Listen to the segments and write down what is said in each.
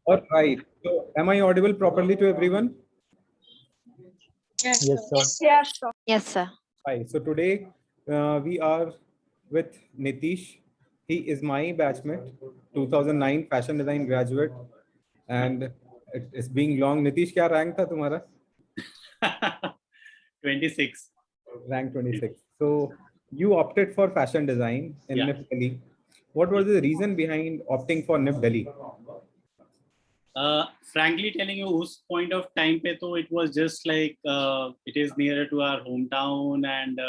All right. So, am I audible properly to everyone? Yes, Yes, sir. sir. Yes, sir. Yes, sir. Hi. So today we are with Nitish. He is my batchmate, 2009 fashion design graduate, and it's being long. Nitish, क्या rank था तुम्हारा? 26. Rank 26. So you opted for fashion design in Yeah. NIF Delhi. What was the reason behind opting for NIF Delhi? Frankly telling you, उस point of time पे तो it was just like it is nearer to our hometown and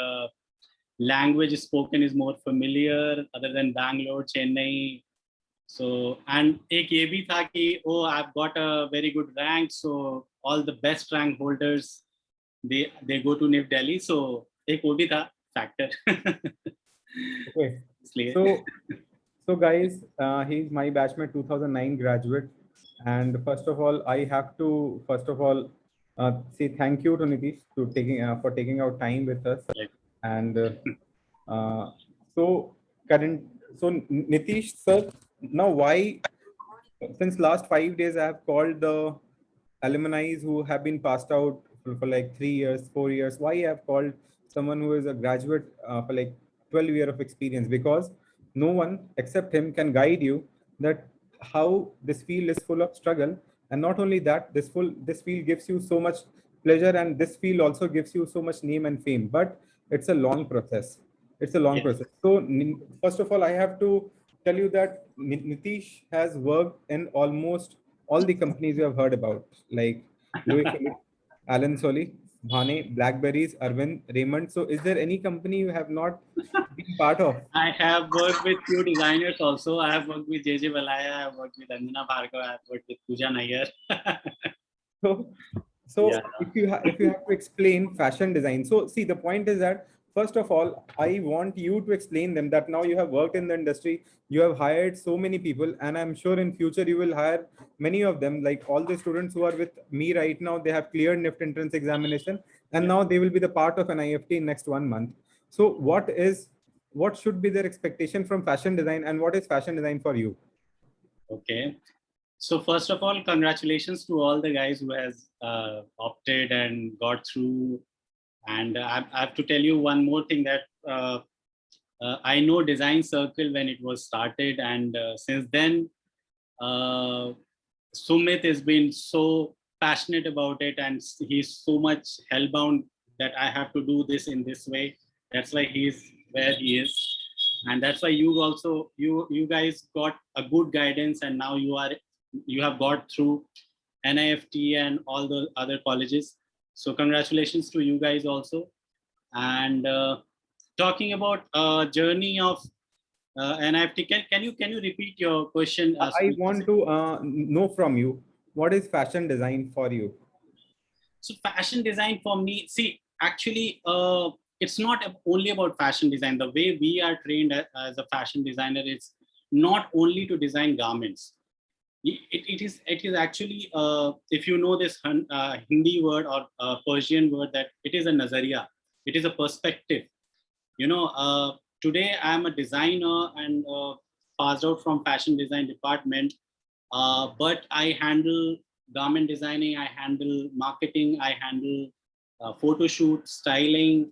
language spoken is more familiar other than Bangalore, Chennai. So and एक ये भी था कि oh I've got a very good rank, so all the best rank holders they go to NIF Delhi. So एक वो भी था factor. Okay. इसलिए. So guys, he's my batchmate, 2009 graduate. And first of all, I have to say thank you to Nitish for taking out time with us. And so Nitish sir, now why since last 5 days I have called the alumni who have been passed out for like 3 years, 4 years. Why I have called someone who is a graduate for like 12 years of experience? Because no one except him can guide you that how this field is full of struggle, and not only that, this field gives you so much pleasure, and this field also gives you so much name and fame. But it's a long process. It's a long process. So first of all, I have to tell you that Nitish has worked in almost all the companies you have heard about, like Louis Philippe, Alan Solly, Bhane, Blackberries, Arvind, Raymond. So is there any company you have not been part of? I have worked with few designers also. I have worked with JJ Valaya, I have worked with Anjana Bhargava, I have worked with Pooja Nair. So Yeah. if you have to explain fashion design, so see, the point is that first of all, I want you to explain them that now you have worked in the industry, you have hired so many people, and I'm sure in future you will hire many of them. Like all the students who are with me right now, they have cleared NIFT entrance examination, and now they will be the part of an IFT in next 1 month. So what should be their expectation from fashion design, and what is fashion design for you? Okay. So first of all, congratulations to all the guys who has opted and got through. And I have to tell you one more thing that I know Design Circle when it was started, and since then, Sumit has been so passionate about it, and he's so much hellbound that I have to do this in this way. That's why he's where he is, and that's why you guys got a good guidance, and now you have got through NIFT and all the other colleges. So congratulations to you guys also. And talking about journey of NIFT, can you repeat your question? I want to know from you, what is fashion design for you? So fashion design for me, see, actually, it's not only about fashion design. The way we are trained as a fashion designer is not only to design garments. It is actually, if you know this Hindi word or Persian word, that it is a nazariya, it is a perspective. You know, today I am a designer and passed out from fashion design department, but I handle garment designing, I handle marketing, I handle photo shoots, styling,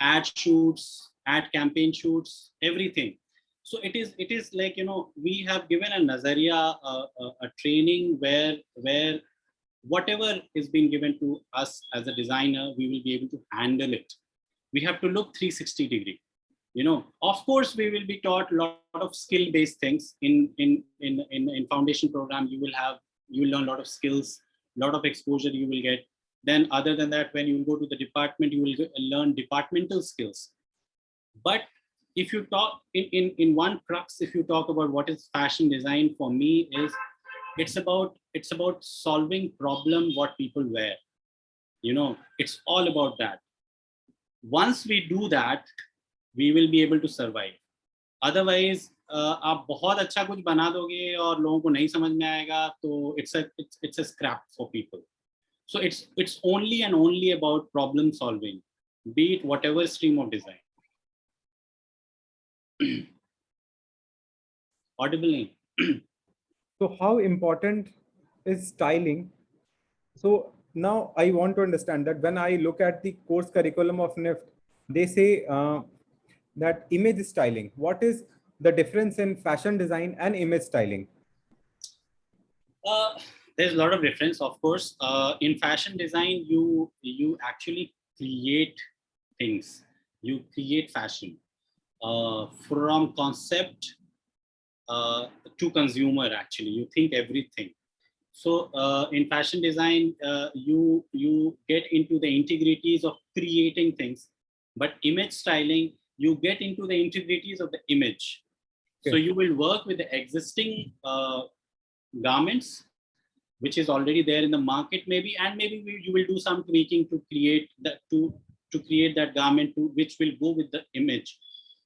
ad shoots, ad campaign shoots, everything. So it is like, you know, we have given a nazariya, a training where whatever is being given to us as a designer, we will be able to handle it. We have to look 360 degree. You know, of course, we will be taught a lot of skill-based things in foundation program. You will learn a lot of skills, a lot of exposure you will get. Then other than that, when you go to the department, you will learn departmental skills. But if you talk in one crux, if you talk about what is fashion design for me, is it's about solving problem what people wear. You know, it's all about that. Once we do that, we will be able to survive. Otherwise, आप बहुत अच्छा कुछ बना दोगे और लोगों को नहीं समझ में आएगा, तो it's a scrap for people. So it's only and only about problem solving, be it whatever stream of design. Audible. So how important is styling? So now I want to understand that when I look at the course curriculum of NIFT, they say that image styling. What is the difference in fashion design and image styling? There's a lot of difference, of course. In fashion design, you actually create things. You create fashion from concept to consumer. Actually, you think everything. So in fashion design, you get into the integrities of creating things, but image styling, you get into the integrities of the image. So Okay. you will work with the existing garments, which is already there in the market, maybe, and maybe you will do some tweaking to create that to create that garment which will go with the image.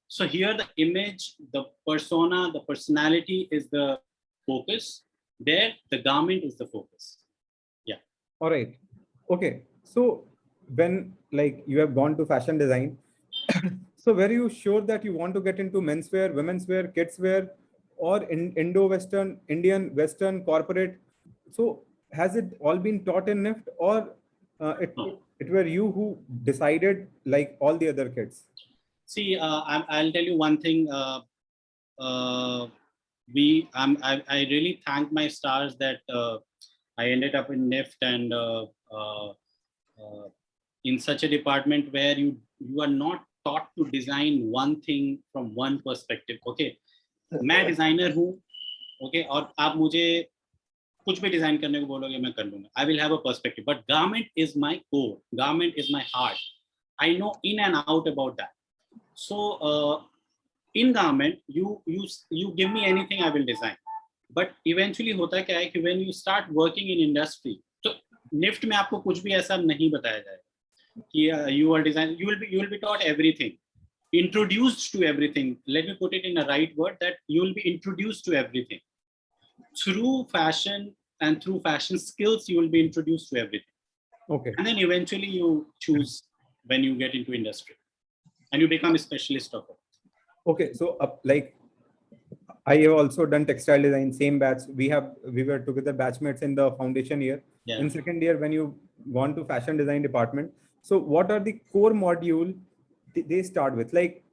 So here the image, the persona, the personality is the focus. There, the garment is the focus. Yeah. All right. Okay. So when like you have gone to fashion design, so were you sure that you want to get into menswear, women's wear, kids wear, or in Indo-Western, Indian, Western, corporate? So has it all been taught in NIFT, or No. it were you who decided like all the other kids? See, I'll tell you one thing. I really thank my stars that I ended up in NIFT and in such a department where you are not taught to design one thing from one perspective. Okay, मैं designer हूँ. Okay, और आप मुझे कुछ भी design करने को बोलोगे मैं कर लूंगा. I will have a perspective, but garment is my core. Garment is my heart. I know in and out about that. So in garment, you give me anything, I will design. But eventually होता क्या है कि when you start working in industry, तो NIFT में आपको कुछ भी ऐसा नहीं बताया जाएगा कि you are design. You will be taught everything, introduced to everything. Let me put it in a right word, that you will be introduced to everything. Through fashion and through fashion skills, you will be introduced to everything. Okay. And then eventually you choose when you get into industry and you become a specialist of it. Okay, so like I have also done textile design, same batch. We were together batchmates in the foundation year. Yeah. In second year, when you gone to fashion design department, so what are the core module they start with? Like,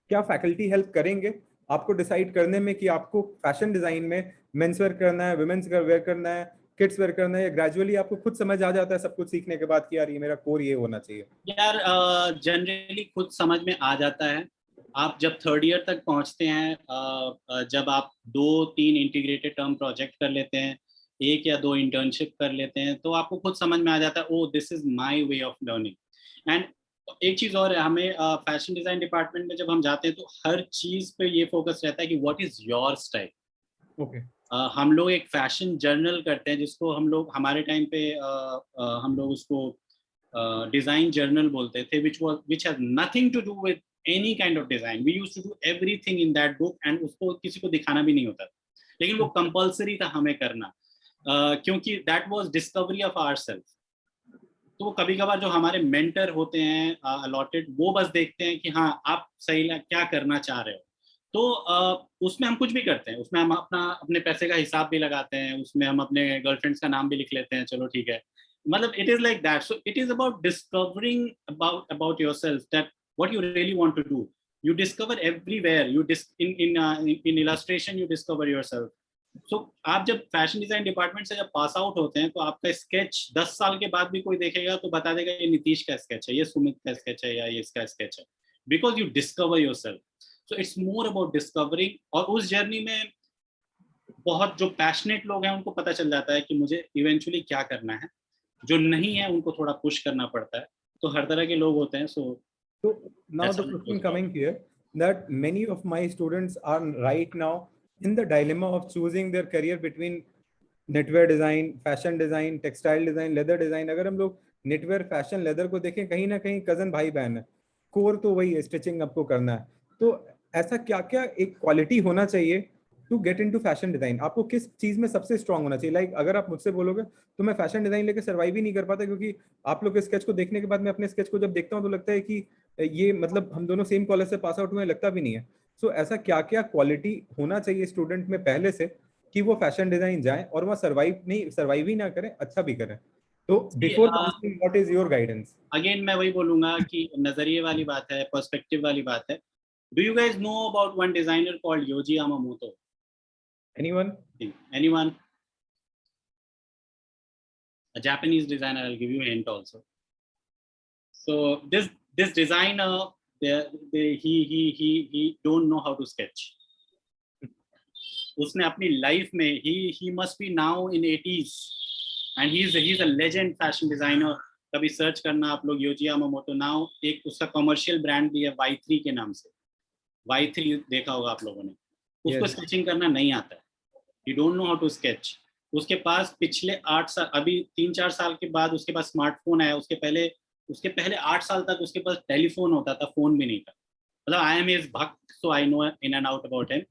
क्या faculty help करेंगे आपको decide करने में कि आपको fashion design में men's wear करना है, women's wear करना है, kids wear करना है, या gradually आपको खुद समझ आ जाता है सब कुछ सीखने के बाद कि यार ये मेरा core ये होना चाहिए? यार जनरली खुद समझ में आ जाता है. आप जब थर्ड ईयर तक पहुंचते हैं, जब आप 2-3 इंटीग्रेटेड टर्म प्रोजेक्ट कर लेते हैं, 1 या 2 इंटर्नशिप कर लेते हैं, तो आपको खुद समझ में आ जाता है, oh this is my way of learning. And एक चीज और है, हमें फैशन डिजाइन डिपार्टमेंट में जब हम जाते हैं तो हर चीज पे ये फोकस रहता है कि what is your style. Okay. हम लोग एक फैशन जर्नल करते हैं जिसको हम लोग हमारे टाइम पे हम लोग उसको डिजाइन जर्नल बोलते थे, which has nothing to do with any kind of design. We used to do everything in that book and उसको किसी को दिखाना भी नहीं होता, लेकिन वो कंपल्सरी था हमें करना, क्योंकि that was discovery of ourselves. तो कभी कभार जो हमारे मेंटर होते हैं अलॉटेड, वो बस देखते हैं कि हाँ आप सही क्या करना चाह रहे हो, तो उसमें हम कुछ भी करते हैं, उसमें हम अपने पैसे का हिसाब भी लगाते हैं, उसमें हम अपने गर्लफ्रेंड्स का नाम भी लिख लेते हैं, चलो ठीक है, मतलब it is like that. So it is about discovering about yourself, that what you really want to do. You discover everywhere. In illustration you discover yourself. So आप जब फैशन डिजाइन डिपार्टमेंट से जब पास आउट होते हैं तो आपका sketch 10 साल के बाद भी कोई देखेगा तो बता देगा ये नीतीश का स्केच है, ये सुमित का स्केच है, या ये इसका स्केच है, because you discover yourself. So it's more about discovering. और उस जर्नी में बहुत जो पैशनेट लोग हैं उनको पता चल जाता है कि मुझे इवेंचुअली क्या करना है, जो नहीं है उनको थोड़ा पुश करना पड़ता है, तो हर तरह के लोग होते हैं. So now the question coming here, that many of my students are right now in the dilemma of choosing their career between knitwear design, fashion design, textile design, leather design. अगर हम लोग knitwear, fashion, leather को देखें, कहीं ना कहीं cousin भाई बहन है, core तो वही है, stitching आपको करना है. तो ऐसा क्या क्या एक quality होना चाहिए to get into fashion design? आपको किस चीज में सबसे strong होना चाहिए? Like अगर आप मुझसे बोलोगे तो मैं fashion design लेके survive ही नहीं कर पाता, क्योंकि आप लोग के sketch को देखने के बाद मैं अपने sketch को जब देखता हूँ तो लगता है कि ये मतलब हम दोनों सेम कॉलेज से पास आउट हुए, लगता भी नहीं है. सो ऐसा क्या क्या क्वालिटी होना चाहिए स्टूडेंट में पहले से कि वो फैशन डिजाइन जाए और वहाँ सर्वाइव ही ना करें, अच्छा भी करें. तो before asking what is your guidance? Again मैं वही बोलूंगा कि नजरिए वाली बात है, पर्सपेक्टिव वाली बात है. Do you guys know about one designer called Yohji Yamamoto? Anyone? Anyone? A Japanese designer. I'll give you a hint also. So this designer, he don't know how to sketch. उसने अपनी life में he must be now in 80s and he's a legend fashion designer. कभी search करना आप लोग योजी यामामोतो. Now एक उसका commercial brand भी है Y3 के नाम से. Y3 देखा होगा आप लोगों ने. उसको स्केचिंग करना नहीं आता है. He don't know how to sketch. उसके पास पिछले 8 साल, अभी 3-4 साल के बाद उसके पास स्मार्टफोन आया. उसके पहले 8 साल तक उसके पास टेलीफोन होता था, फोन भी नहीं था. मतलब आई एम हिज भक्त, so I know in and out about him.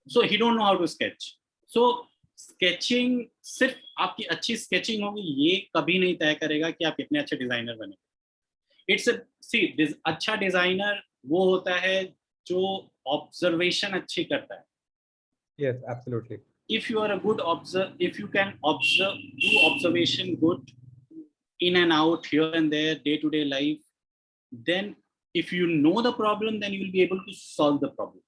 So he don't know how to sketch. So sketching, सिर्फ आपकी अच्छी स्केचिंग होगी ये कभी नहीं तय करेगा कि आप कितने अच्छे डिजाइनर बने. अच्छा डिजाइनर वो होता है जो ऑब्जर्वेशन अच्छी करता है. Yes, absolutely. If you are a good if you can do observation good in and out, here and there, day-to-day life, then if you know the problem, then you will be able to solve the problem,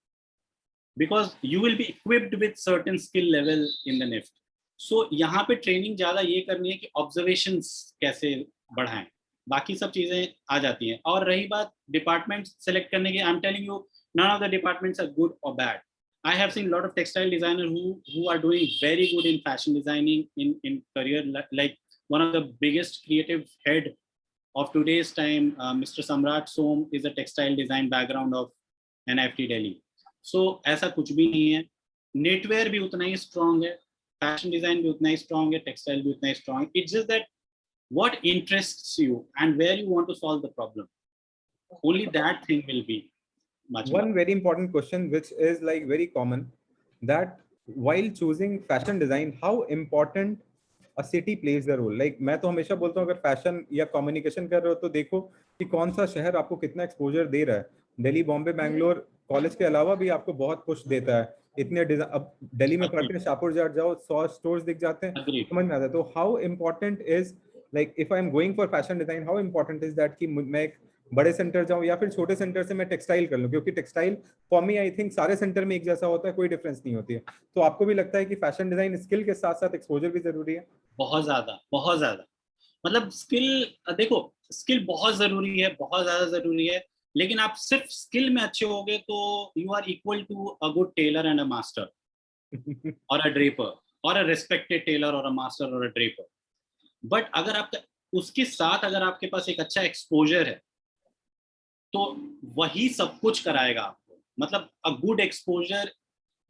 because you will be equipped with certain skill level in the NIFT. So यहाँ पे training ज़्यादा ये करनी है कि observations कैसे बढ़ाएं, बाकी सब चीज़ें आ जाती हैं. और रही बात डिपार्टमेंट सेलेक्ट करने की, आई am telling you, none of the departments are good or bad. I have seen a lot of textile designers who are doing very good in fashion designing in career. Like one of the biggest creative head of today's time, Mr. Samrat Som, is a textile design background of NIFT Delhi. So ऐसा कुछ भी नहीं है. Knitwear भी उतना ही strong है, fashion design भी उतना ही strong है, textile भी उतना ही strong. It's just that what interests you and where you want to solve the problem. Only that thing will be. One very important question, which is like very common, that while choosing fashion design, how important a city plays the role. Like मैं तो हमेशा बोलता हूँ, अगर fashion या communication कर रहे हो तो देखो कि कौन सा शहर आपको कितना एक्सपोजर दे रहा है. दिल्ली, बॉम्बे, बैंगलोर कॉलेज के अलावा भी आपको बहुत पुश देता है. इतने अब दिल्ली में पढ़ते हैं, शाहपुर जाओ 100 स्टोर्स दिख जाते हैं, समझ में आता है. तो how important is, like if I am going for fashion design, how important is that कि मैं एक बड़े सेंटर जाऊं या फिर छोटे सेंटर से मैं टेक्सटाइल कर लूं, क्योंकि textile for me I think सारे सेंटर में एक जैसा होता है, कोई डिफरेंस नहीं होती है. तो आपको भी लगता है कि फैशन डिजाइन स्किल के साथ साथ एक्सपोजर भी जरूरी है? बहुत ज्यादा. मतलब स्किल, देखो स्किल बहुत जरूरी है, बहुत ज्यादा जरूरी है. लेकिन आप सिर्फ स्किल में अच्छे होगे तो you are equal to a good tailor and a master और अ ड्रेपर, और अ रिस्पेक्टेड टेलर और अ मास्टर और अ ड्रेपर. बट अगर आपका उसके साथ अगर आपके पास एक अच्छा एक्सपोजर है तो वही सब कुछ कराएगा आपको. मतलब अ गुड एक्सपोजर,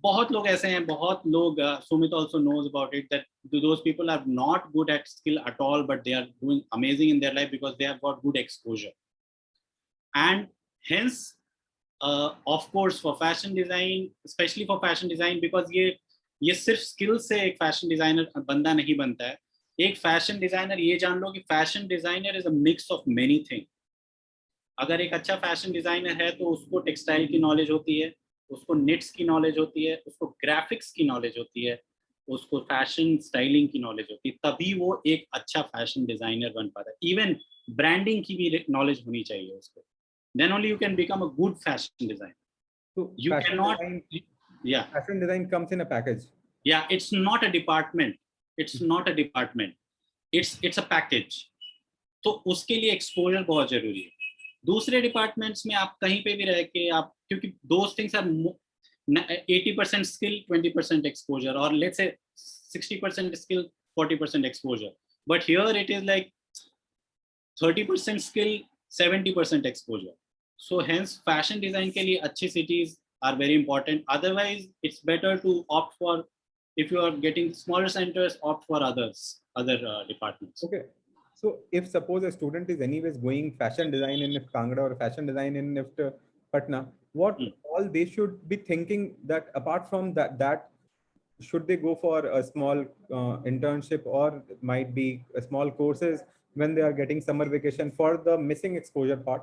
बहुत लोग ऐसे हैं, बहुत लोग, Sumit also knows about it, that those people are not good at skill at all, but they are doing amazing in their life because they have got good exposure. And hence, of course, for fashion design, especially for fashion design, because ये सिर्फ skill से एक fashion designer बंदा नहीं बनता है. एक fashion designer, ये जान लो कि fashion designer is a mix of many thing. अगर एक अच्छा फैशन डिजाइनर है तो उसको टेक्सटाइल की नॉलेज होती है, उसको निट्स की नॉलेज होती है, उसको ग्राफिक्स की नॉलेज होती है, उसको फैशन स्टाइलिंग की नॉलेज होती है, तभी वो एक अच्छा फैशन डिजाइनर बन पाता है. इवन ब्रांडिंग की भी नॉलेज होनी चाहिए उसको. Then only you can become a good fashion designer. So You cannot. Yeah. Fashion design comes in a package. Yeah, it's not a department. It's not a department. It's a package. तो उसके लिए exposure बहुत जरूरी है. दूसरे departments में आप कहीं पे भी रह के आप, क्योंकि those things are 80% skill, 20% exposure, or let's say 60% skill, 40% exposure. But here it is like 30% skill, 70% exposure. So hence fashion design के लिए अच्छी cities are very important. Otherwise, it's better to opt for, if you are getting smaller centers, opt for other departments. Okay. So if suppose a student is anyways going fashion design in NIFT Kangra or fashion design in NIFT Patna, what all they should be thinking, that apart from that should they go for a small internship, or might be a small courses when they are getting summer vacation for the missing exposure part?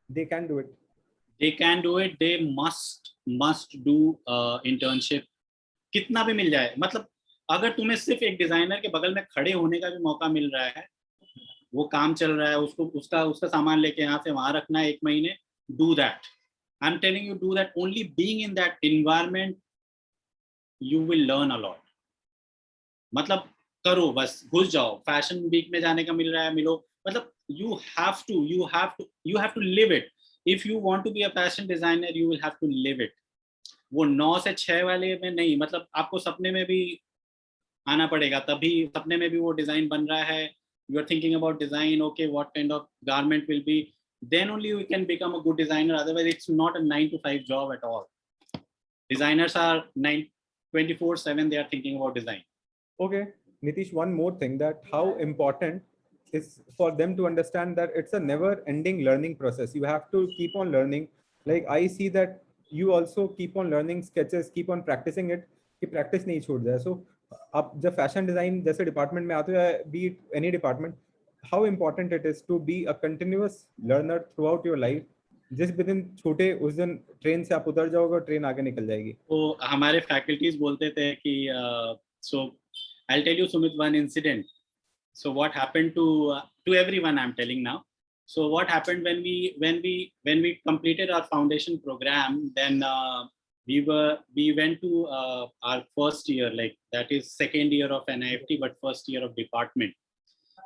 They can do it. They can do it. They must do internship कितना भी मिल जाए, मतलब अगर तुम्हें सिर्फ एक designer के बगल में खड़े होने का भी मौका मिल रहा है, वो काम चल रहा है, उसको उसका उसका सामान लेके यहाँ से वहां रखना है 1 महीने, do that. I am telling you, do that. Only being in that environment you will learn a lot. मतलब करो, बस घुस जाओ. फैशन वीक में जाने का मिल रहा है, मिलो. मतलब you have to live it. If you want to be a fashion designer, you will have to live it. वो 9 से 6 वाले में नहीं, मतलब आपको सपने में भी आना पड़ेगा, तभी सपने में भी वो डिजाइन बन रहा है. You are thinking about design, okay, what kind of garment will be, then only you can become a good designer. Otherwise it's not a 9 to 5 job at all. Designers are 24/7, they are thinking about design. Okay, Nitish, one more thing, that how important is for them to understand that it's a never ending learning process. You have to keep on learning. Like I see that you also keep on learning sketches, keep on practicing it, कि practice नहीं छूट जाए. So आप जब fashion design जैसे department में आते हो, be it any department, how important it is to be a continuous learner throughout your life. जिस भी दिन छूटे उस दिन ट्रेन से आप उतर जाओगे और ट्रेन आगे निकल जाएगी. तो हमारे फैकल्टीज बोलते थे कि so I'll tell you, Sumit, one incident. So what happened to everyone, I'm telling now. So what happened when we completed our foundation program, then we went to our first year, like that is second year of NIFT, but first year of department.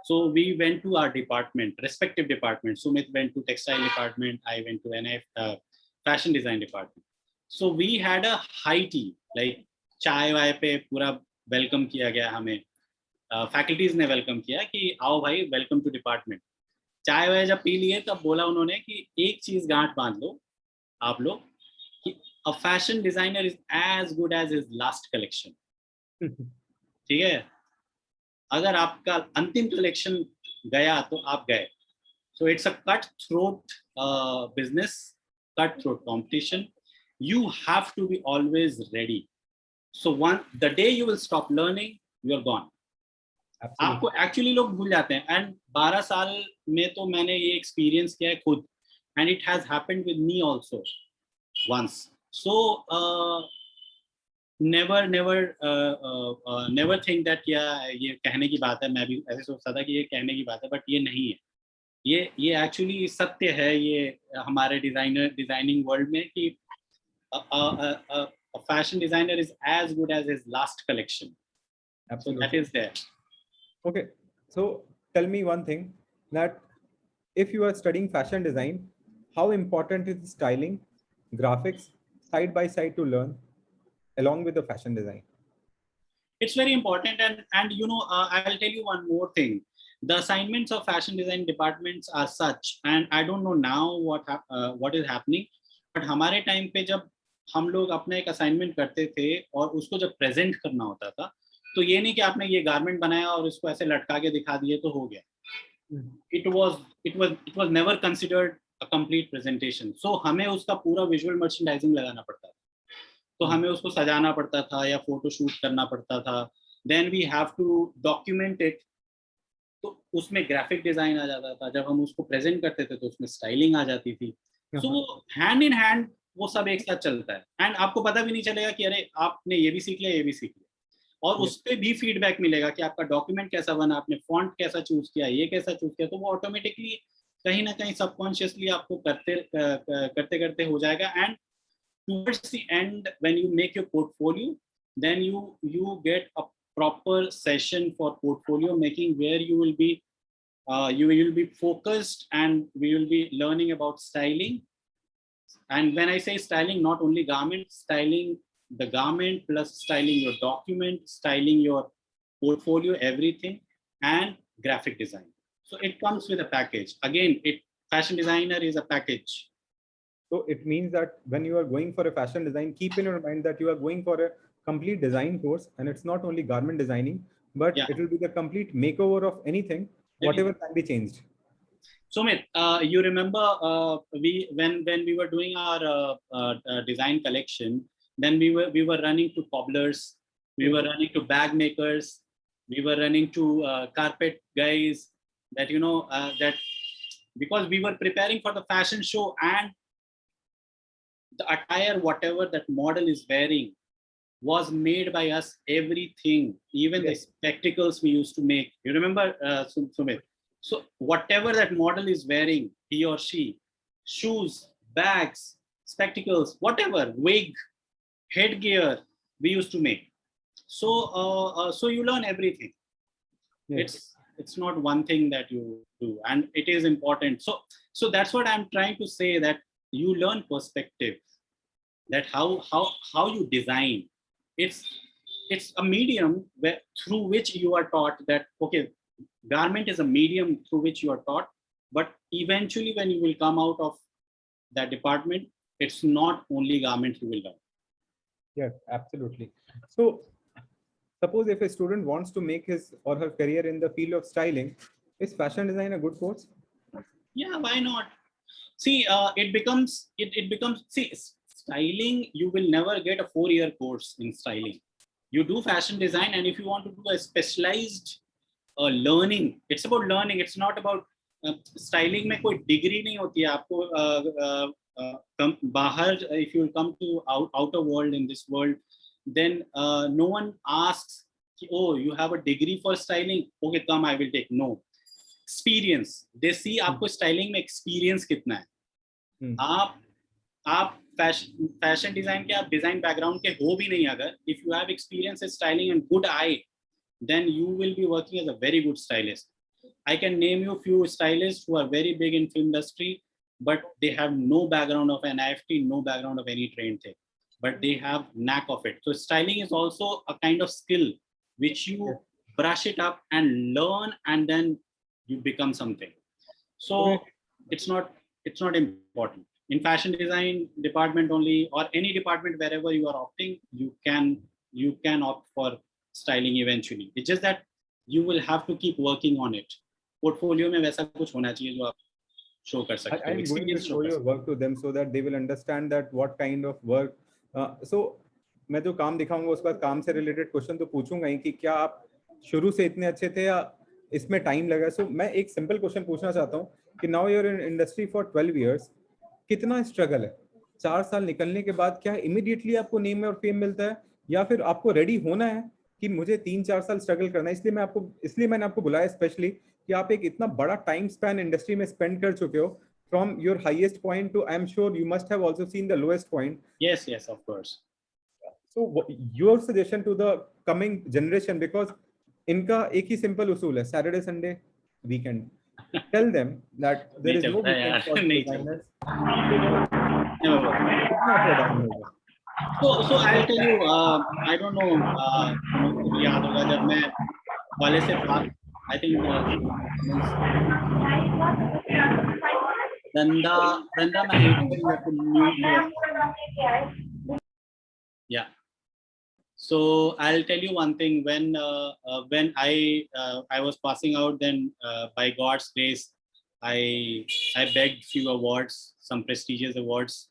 So we went to our department, respective department. Sumit went to textile department, I went to NIFT, fashion design department. So we had a high tea, like चाय वाय पे पूरा welcome किया गया हमें. Faculties ने welcome किया कि आओ भाई, वेलकम टू डिपार्टमेंट. चाय वाय जब पी लिए तब बोला उन्होंने कि एक चीज गांठ बांध लो आप लोग, कि a fashion designer is as good as his last collection. ठीक है, अगर आपका अंतिम कलेक्शन गया तो आप गए. So it's a cut throat business, cut throat competition. You have to be always ready. So the day you will stop learning, you are gone. आपको एक्चुअली लोग भूल जाते हैं. एंड 12 साल में तो मैंने ये एक्सपीरियंस किया है खुद, and it has happened with me also once. So never think that क्या ये कहने की बात है. मैं भी ऐसे सोचता था कि ये कहने की बात है, बट ये नहीं है. ये एक्चुअली सत्य है ये हमारे डिजाइनिंग वर्ल्ड में, कि a fashion designer is as good as his last collection. Absolutely. So that is there. Okay, so tell me one thing, that if you are studying fashion design, how important is styling, graphics side by side to learn along with the fashion design? It's very important, and you know, I'll tell you one more thing. The assignments of fashion design departments are such, and I don't know now what is happening, but हमारे time पे जब हम लोग अपना एक assignment करते थे और उसको जब प्रेजेंट करना होता था, तो ये नहीं कि आपने ये गारमेंट बनाया और इसको ऐसे लटका के दिखा दिए तो हो गया. It was never considered a complete presentation. So हमें उसका पूरा विजुअल मर्चेंडाइजिंग लगाना पड़ता था, तो हमें उसको सजाना पड़ता था या फोटो शूट करना पड़ता था. Then we have to document it, तो उसमें ग्राफिक डिजाइन आ जाता था. जब हम उसको प्रेजेंट करते थे तो उसमें स्टाइलिंग आ जाती थी. सो हैंड इन हैंड वो सब एक साथ चलता है, एंड आपको पता भी नहीं चलेगा कि अरे आपने ये भी सीख लिया, ये भी सीख लिया. और उस पर भी फीडबैक मिलेगा कि आपका डॉक्यूमेंट कैसा बना, आपने फॉन्ट कैसा चूज किया, ये कैसा चूज किया. तो वो ऑटोमेटिकली कहीं ना कहीं सबकॉन्शियसली आपको करते करते हो जाएगा. And towards the end when you make your portfolio, then you get a proper session for portfolio making, where you will be focused, and we will be learning about styling. And when I say styling, not only garment, styling the garment plus styling your document, styling your portfolio, everything, and graphic design. So it comes with a package. Again, fashion designer is a package. So it means that when you are going for a fashion design, keep in your mind that you are going for a complete design course, and it's not only garment designing, but it will be the complete makeover of anything, whatever can be changed. Sumit, you remember when we were doing our design collection, then we were running to cobblers, we were running to bag makers, we were running to carpet guys, that that because we were preparing for the fashion show, and the attire whatever that model is wearing, was made by us. Everything, even the Yes. spectacles we used to make, you remember, Sumit? So whatever that model is wearing, he or she, shoes, bags, spectacles, whatever, wig, headgear, we used to make. So so you learn everything. Yes. It's not one thing that you do, and it is important. So that's what I'm trying to say, that you learn perspective, that how you design. It's a medium where, through which you are taught that, okay, garment is a medium through which you are taught, but eventually when you will come out of that department, it's not only garment you will learn. Yes, absolutely. So suppose if a student wants to make his or her career in the field of styling, is fashion design a good course? Yeah, why not? See, it becomes, see, styling, you will never get a 4-year course in styling. You do fashion design, and if you want to do a specialized learning, it's about learning. It's not about styling में कोई degree नहीं होती है आपको. बाहर, if you come to outer world, in this world, then no one asks, oh, you have a degree for styling, okay, come, I will take. No, experience. They see आपको styling में experience कितना है. आप fashion design के, आप design background के हो भी नहीं, अगर if you have experience in styling and good I, then you will be working as a very good stylist. I can name you few stylists who are very big in film industry, but they have no background of an IFT, no background of any trained thing, but they have knack of it. So styling is also a kind of skill which you brush it up and learn, and then you become something. So it's not important. In fashion design department only, or any department wherever you are opting, you can opt for styling eventually. It's just that you will have to keep working on it. Portfolio में वैसा कुछ होना चाहिए जो आप show कर सकते हो. I'm going to show your work to them so that they will understand that what kind of work. So मैं जो काम दिखाऊंगा उसके बाद काम से related question तो पूछूंगा ही कि क्या आप शुरू से इतने अच्छे थे या इसमें टाइम लगा. So मैं एक सिंपल क्वेश्चन पूछना चाहता हूँ कि now you're in industry for 12 years, कितना स्ट्रगल है 4 साल निकलने के बाद? क्या इमीडिएटली आपको नेम और फेम मिलता है, या फिर आपको रेडी होना है कि मुझे 3-4 साल स्ट्रगल करना है? इसलिए मैंने आपको बुलाया स्पेशली कि आप एक इतना बड़ा टाइम स्पैन इंडस्ट्री में स्पेंड कर चुके हो, from your highest point two, I am sure you must have also seen the lowest point. Yes, of course. So your suggestion to the coming generation, because इनका एक ही simple उसूल है, Saturday Sunday weekend. Tell them that there is no weekend for designers. So I'll tell you, I don't know, याद होगा जब मैं वाले से बात, I think Danda yeah. So I'll tell you one thing. When I was passing out, then by God's grace, I begged few awards, some prestigious awards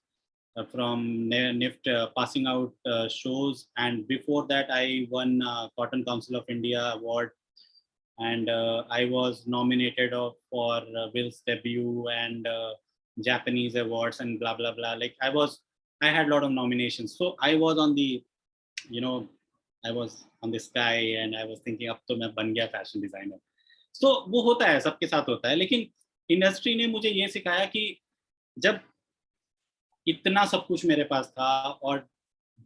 from NIFT passing out shows, and before that I won Cotton Council of India award, and I was nominated for Will's debut and Japanese awards and blah blah blah. Like I had a lot of nominations, so I was on the, I was on the sky and I was thinking, अब तो मैं बन गया fashion designer. So वो होता है, सबके साथ होता है, लेकिन इंडस्ट्री ने मुझे ये सिखाया कि जब इतना सब कुछ मेरे पास था और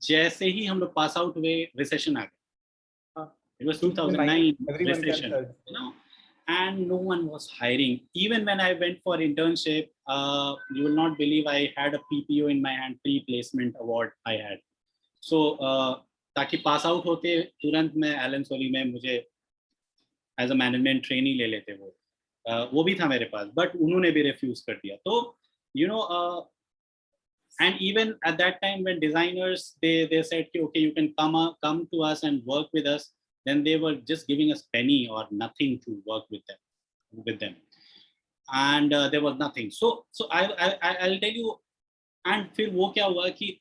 जैसे ही हम लोग पास आउट हुए, रिसेशन आ गया. It was 2009 recession, and no one was hiring. Even when I went for internship, you will not believe I had a PPO in my hand, pre-placement award I had. So ताकि pass out होते तुरंत मैं Elon सोली में मुझे as a management trainee ले लेते. वो भी था मेरे पास, बट उन्होंने भी रिफ्यूज कर दिया. तो and even at that time when designers they said okay, you can come to us and work with us, then they were just giving us penny or nothing to work with them, and there was nothing. So I'll tell you, and फिर वो क्या हुआ कि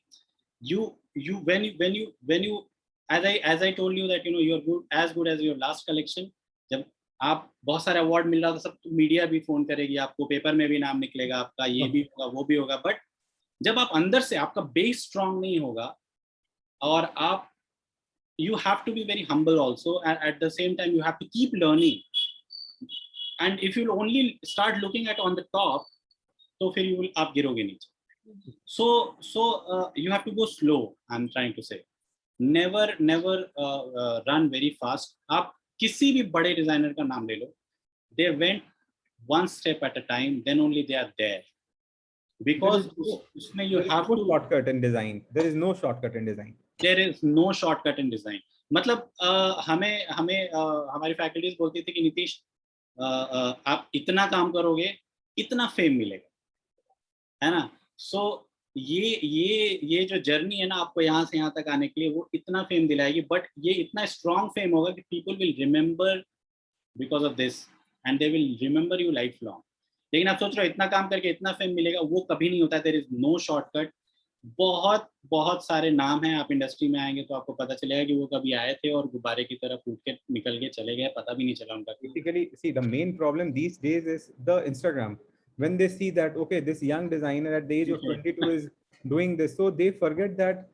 you when you as I told you that you're good as your last collection. जब आप बहुत सारे award मिल रहा था, सब मीडिया भी फोन करेगी आपको, पेपर में भी नाम निकलेगा आपका, ये भी होगा वो भी होगा, बट जब आप अंदर से आपका बेस स्ट्रांग नहीं होगा और आप you have to be very humble also, and at the same time you have to keep learning. And if you only start looking at on the top, तो फिर you will आप गिरोगे नीचे. So you have to go slow. I'm trying to say, never run very fast. आप किसी भी बड़े designer का नाम ले लो, they went one step at a time, then only they are there. Because उसमें you have to shortcut in design. There is no shortcut in design. There is no shortcut in design. मतलब हमें हमारी faculties बोलती थी कि नीतीश आप इतना काम करोगे इतना फेम मिलेगा, है ना. सो ये जो जर्नी है ना आपको यहाँ से यहाँ तक आने के लिए, वो इतना फेम दिलाएगी, बट ये इतना स्ट्रॉन्ग फेम होगा कि people will remember because of this, and they will remember you life long. लेकिन आप सोच रहे हो इतना काम करके इतना फेम मिलेगा, वो कभी नहीं होता. There is no shortcut. बहुत सारे नाम हैं. आप इंडस्ट्री में आएंगे तो आपको पता चलेगा कि वो कभी आए थे और गुब्बारे की तरह फूट के निकल के चले गए, पता भी नहीं चला उनका. Basically, see, the main problem these days is the Instagram. When they see that, okay, this young designer at the age of 22 is doing this, so they forget that,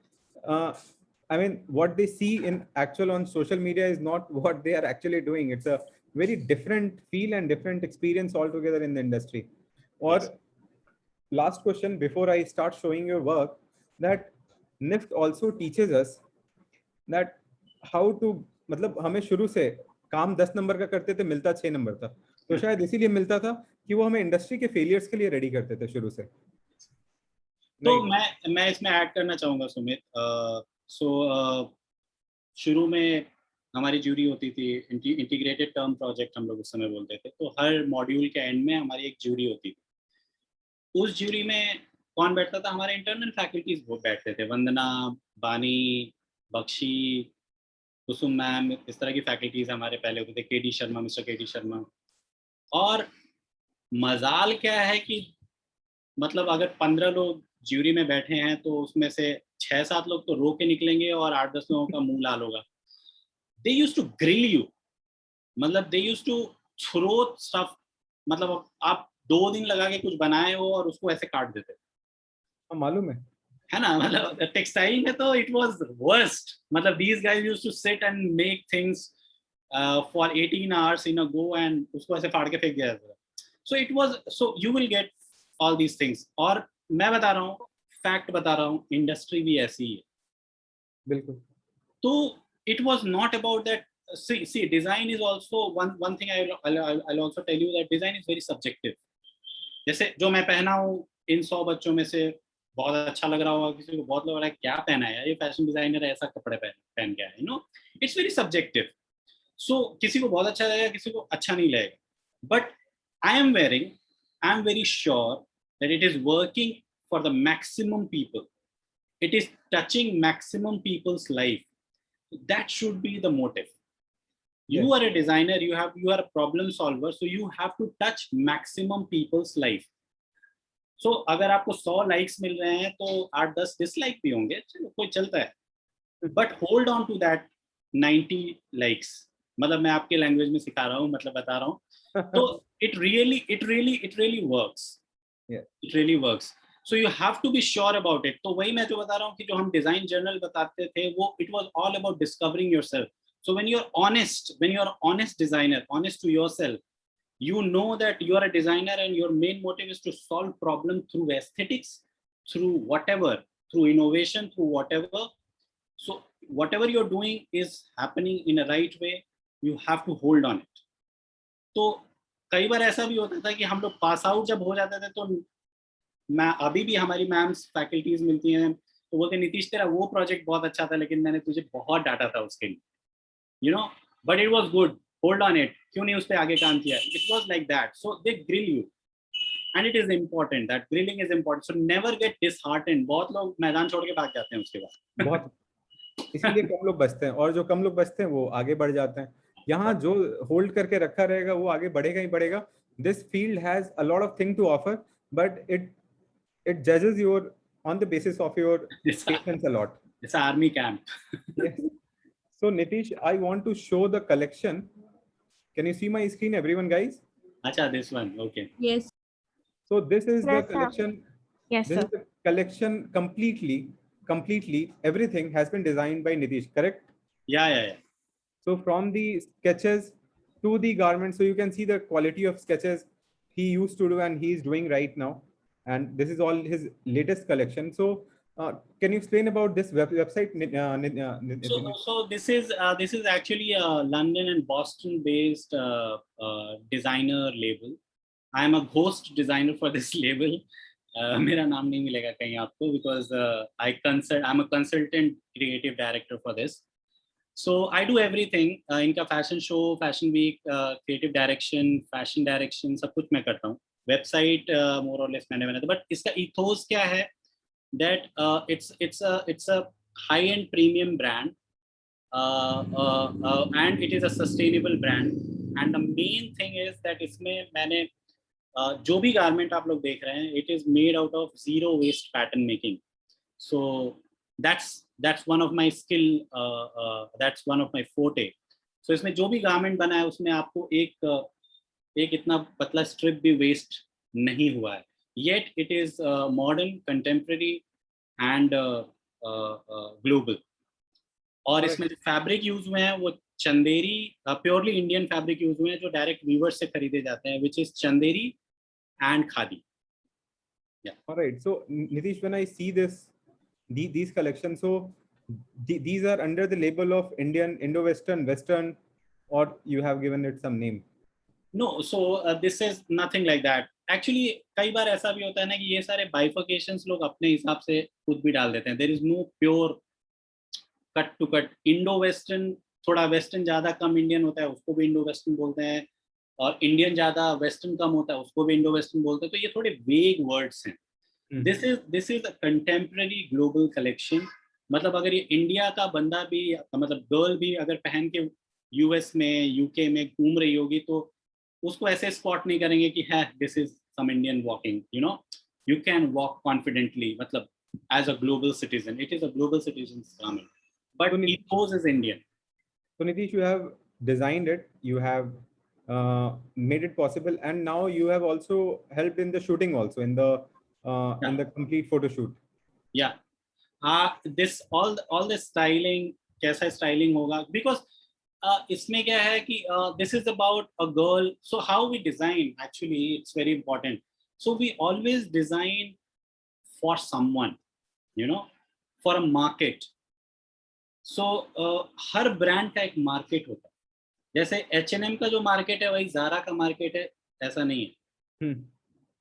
I mean, what they see in actual on social media is not what they are actually doing. It's a very different feel and different experience altogether in the industry. Or yes. Last question before I start showing your work, that NIFT also teaches us that how to, मतलब हमें शुरू से काम 10 number का करते थे, मिलता 6 number था. तो शायद इसीलिए मिलता था कि वो हमें इंडस्ट्री के फेलियर्स के लिए रेडी करते थे शुरू से. तो मैं इसमें ऐड करना चाहूंगा सुमित. शुरू में हमारी ज्यूरी होती थी, इंटीग्रेटेड टर्म प्रोजेक्ट हम लोग उस समय बोलते थे. तो हर मॉड्यूल के एंड में हमारी एक ज्यूरी होती थी. उस ज्यूरी में कौन बैठता था? हमारे इंटरनल फैकल्टीज वो बैठते थे. वंदना, बानी, बख्शी, कुसुम मैम, इस तरह की फैकल्टीज हमारे पहले होते थे. KD Sharma, mister KD Sharma. और मजाल क्या है कि मतलब अगर 15 लोग ज्यूरी में बैठे हैं तो उसमें से 6-7 लोग तो रो के निकलेंगे और 8-10 लोगों का मुंह लाल होगा. They used to grill you, मतलब they used to throw stuff. मतलब आप 2 दिन लगा के कुछ बनाए हो और उसको ऐसे काट देते. मालूम है ना. मतलब टेक्सटाइल में तो इट वाज वर्स्ट. मतलब these guys used to sit and make things for 18 hours in a go and उसको ऐसे फाड़ के फेंक दिया जाता. So it was, so you will get all these things. और मैं बता रहा हूँ, फैक्ट बता रहा हूँ, इंडस्ट्री भी ऐसी ही है. बिल्कुल. तो it was not about that. See, design is also one thing. I'll also tell you that design is very subjective. जैसे जो मैं पहना हूँ, इन 100 बच्चों में से बहुत अच्छा लग रहा होगा, किसी को बहुत लग रहा है क्या पहना है यार, ये फैशन डिजाइनर है, ऐसा कपड़े पहन के आया. You know, it's very subjective. So किसी को बहुत अच्छा लगेगा, किसी को अच्छा नहीं लगेगा. But I am very sure that it is working for the maximum people. It is touching maximum people's life. That should be the motive. You yes. are a designer, you are a problem solver, so you have to touch maximum people's life. So अगर आपको 100 likes मिल रहे हैं तो 8-10 dislike भी होंगे, चलो कोई चलता है. But hold on to that 90 likes. मतलब मैं आपके लैंग्वेज में सिखा रहा हूँ, मतलब बता रहा हूँ. तो it really works. Yeah. It really works. So you have to be sure about it. तो वही मैं जो बता रहा हूँ कि जो हम डिजाइन जर्नल बताते थे, वो it was all about discovering yourself. So when you're honest designer, honest to yourself, you know that you are a designer and your main motive is to solve problem through aesthetics, through whatever, through innovation, through whatever. So whatever you're doing is happening in a right way. You have to hold on it. तो कई बार ऐसा भी होता था कि हम लोग pass out जब हो जाते थे तो मैं अभी भी हमारी मैम्स फैकल्टीज मिलती हैं तो बोलते नीतीश तेरा वो प्रोजेक्ट बहुत अच्छा था लेकिन मैंने तुझे बहुत डांटा था उसके लिए. You know, but it was good, hold on it, क्यों नहीं उस पर आगे काम किया. It was like that. So they grill you and it is important. That grilling is important. So never get disheartened. बहुत लोग मैदान छोड़ के भाग जाते हैं उसके बाद. बहुत, इसीलिए कम लोग बचते हैं, और जो कम लोग बचते हैं वो आगे बढ़ जाते हैं. यहाँ जो होल्ड करके रखा रहेगा वो आगे बढ़ेगा ही बढ़ेगा. This field has a lot of thing to offer, but it judges your on the basis of your patience a lot. It's an army camp. Yes. So Nitish, I want to show the collection. Can you see my screen, everyone, guys? Acha, this one. Okay. Yes. So this is Yes, the collection. Yes, this sir. is the collection completely. Everything has been designed by Nitish, correct? Yeah. So from the sketches to the garment, so you can see the quality of sketches he used to do and he is doing right now. And this is all his latest collection. So can you explain about this website? So this is actually a London and Boston based designer label. I am a ghost designer for this label. मेरा नाम नहीं मिलेगा कहीं आपको because I'm a consultant creative director for this. So I do everything. इनका fashion show, fashion week, creative direction, fashion direction सब कुछ मैं करता हूँ. Website more or less मैंने बनाया था. But इसका ethos क्या है? That it's a high-end premium brand, and it is a sustainable brand. And the main thing is that इसमें मैंने जो भी गारमेंट आप लोग देख रहे हैं, it is made out of zero waste pattern making. So that's one of my skill, that's one of my forte. So इसमें जो भी गारमेंट बना है उसमें आपको एक इतना पतला स्ट्रिप भी वेस्ट नहीं हुआ है. Yet it is modern, contemporary and global. और इसमें जो फैब्रिक यूज हुए हैं वो Chanderi, purely Indian fabric use हुए हैं जो डायरेक्ट वीवर्स से खरीदे जाते हैं, which is Chanderi and khadi. Yeah. All right. So Nitish, when I see these collections, so these are under the label of Indian, Indo-Western, Western, or you have given it some name? No, so this is nothing like that. Actually, कई बार ऐसा भी होता है ना कि ये सारे bifurcations लोग अपने हिसाब से खुद भी डाल देते हैं. There is no pure cut to cut. Indo-Western, थोड़ा Western ज़्यादा कम Indian होता है, उसको भी Indo-Western बोलते हैं. और इंडियन ज्यादा वेस्टर्न कम होता है, उसको भी इंडो वेस्टर्न बोलते हैं. तो ये थोड़े वेग वर्ड्स हैं. This is a contemporary global collection. मतलब अगर ये इंडिया का बंदा भी, मतलब गर्ल भी अगर पहन के यूएस में, यूके में घूम रही होगी तो उसको ऐसे स्पॉट नहीं करेंगे कि है this is some Indian walking. You know, you can walk confidently, मतलब as a global citizen. It is a global citizen garment, but ethos is Indian. So Nitish, you have designed it, you have made it possible, and now you have also helped in the shooting, also in the complete photo shoot. Yeah. This all the styling, कैसा styling होगा, because इसमें क्या है कि this is about a girl. So how we design, actually it's very important. So we always design for someone, you know, for a market. So her brand का एक market होता है. जैसे H&M का जो मार्केट है वही ज़ारा का मार्केट है, ऐसा नहीं है.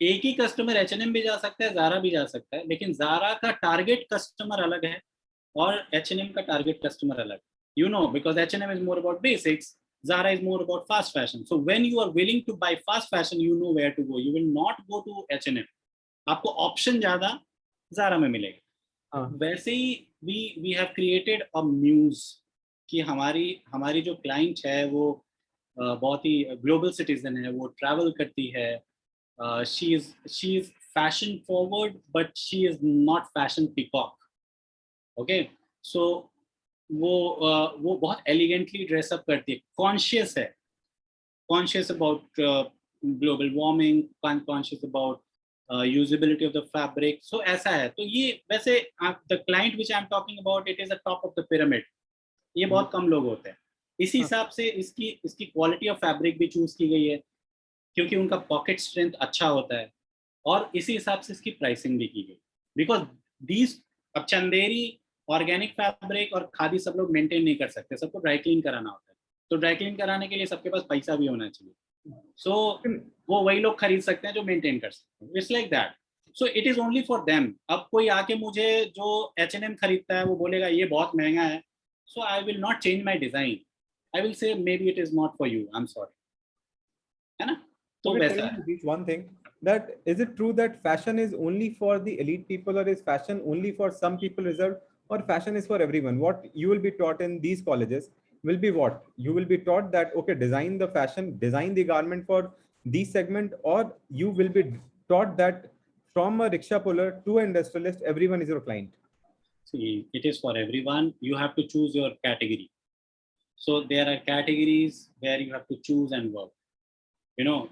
एक ही कस्टमर H&M भी जा सकता है, ज़ारा भी जा सकता है, लेकिन ज़ारा का टारगेट कस्टमर अलग है और H&M का टारगेट कस्टमर अलग. You know, because H&M is more about basics, Zara is more about fast fashion. So when you are willing to buy fast fashion, you know where to go. You will not go to H&M. आपको option ज़्यादा Zara में मिलेगा. वैसे ही we have created a muse कि हमारी जो client है वो बहुत ही ग्लोबल सिटीजन है, वो ट्रैवल करती है. she is fashion forward, but she is not fashion peacock. Okay, so वो बहुत एलिगेंटली ड्रेसअप करती है, कॉन्शियस है, conscious about global warming, conscious about usability of the fabric. So ऐसा है. तो ये वैसे the client which I am talking about, it is a top of the pyramid. ये बहुत कम लोग होते हैं. इसी हिसाब से इसकी क्वालिटी ऑफ फैब्रिक भी चूज की गई है क्योंकि उनका पॉकेट स्ट्रेंथ अच्छा होता है, और इसी हिसाब से इसकी प्राइसिंग भी की गई. बिकॉज दीज, अब चंदेरी, ऑर्गेनिक फैब्रिक और खादी सब लोग मेंटेन नहीं कर सकते, सबको ड्राई क्लीन कराना होता है. तो ड्राई क्लीन कराने के लिए सबके पास पैसा भी होना चाहिए. सो वो वही लोग खरीद सकते हैं जो मेंटेन कर सकते हैं. It's like that. So it is only for them. अब कोई आके मुझे जो H&M खरीदता है वो बोलेगा ये बहुत महंगा है, so I will not change my design. I will say maybe it is not for you, I am sorry. है ना? तो वैसा है. One thing, that is it true that fashion is only for the elite people, or is fashion only for some people reserved, or fashion is for everyone? What you will be taught in these colleges will be what? You will be taught that, okay, design the fashion, design the garment for this segment, or you will be taught that from a rickshaw puller to an industrialist, everyone is your client? See, it is for everyone. You have to choose your category. So there are categories where you have to choose and work. You know,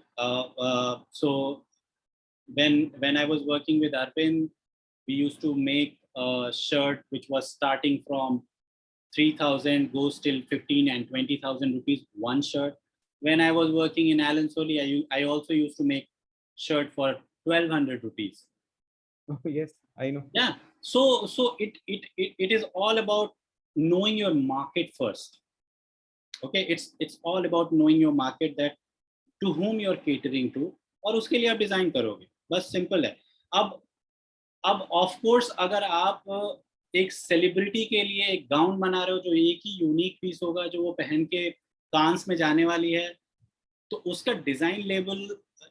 so when I was working with Arvind, we used to make a shirt which was starting from 3,000 goes till 15 and 20,000 rupees one shirt. When I was working in Alan Solly, I also used to make shirt for 1,200 rupees. Oh, yes, I know. Yeah. So it is all about knowing your market first. Okay, it's all about knowing your market, that to whom you're catering to, और उसके लिए आप design करोगे, बस simple है. अब of course अगर आप एक सेलिब्रिटी के लिए एक गाउन बना रहे हो जो एक ही यूनिक पीस होगा, जो वो पहन के कांस में जाने वाली है, तो उसका design level,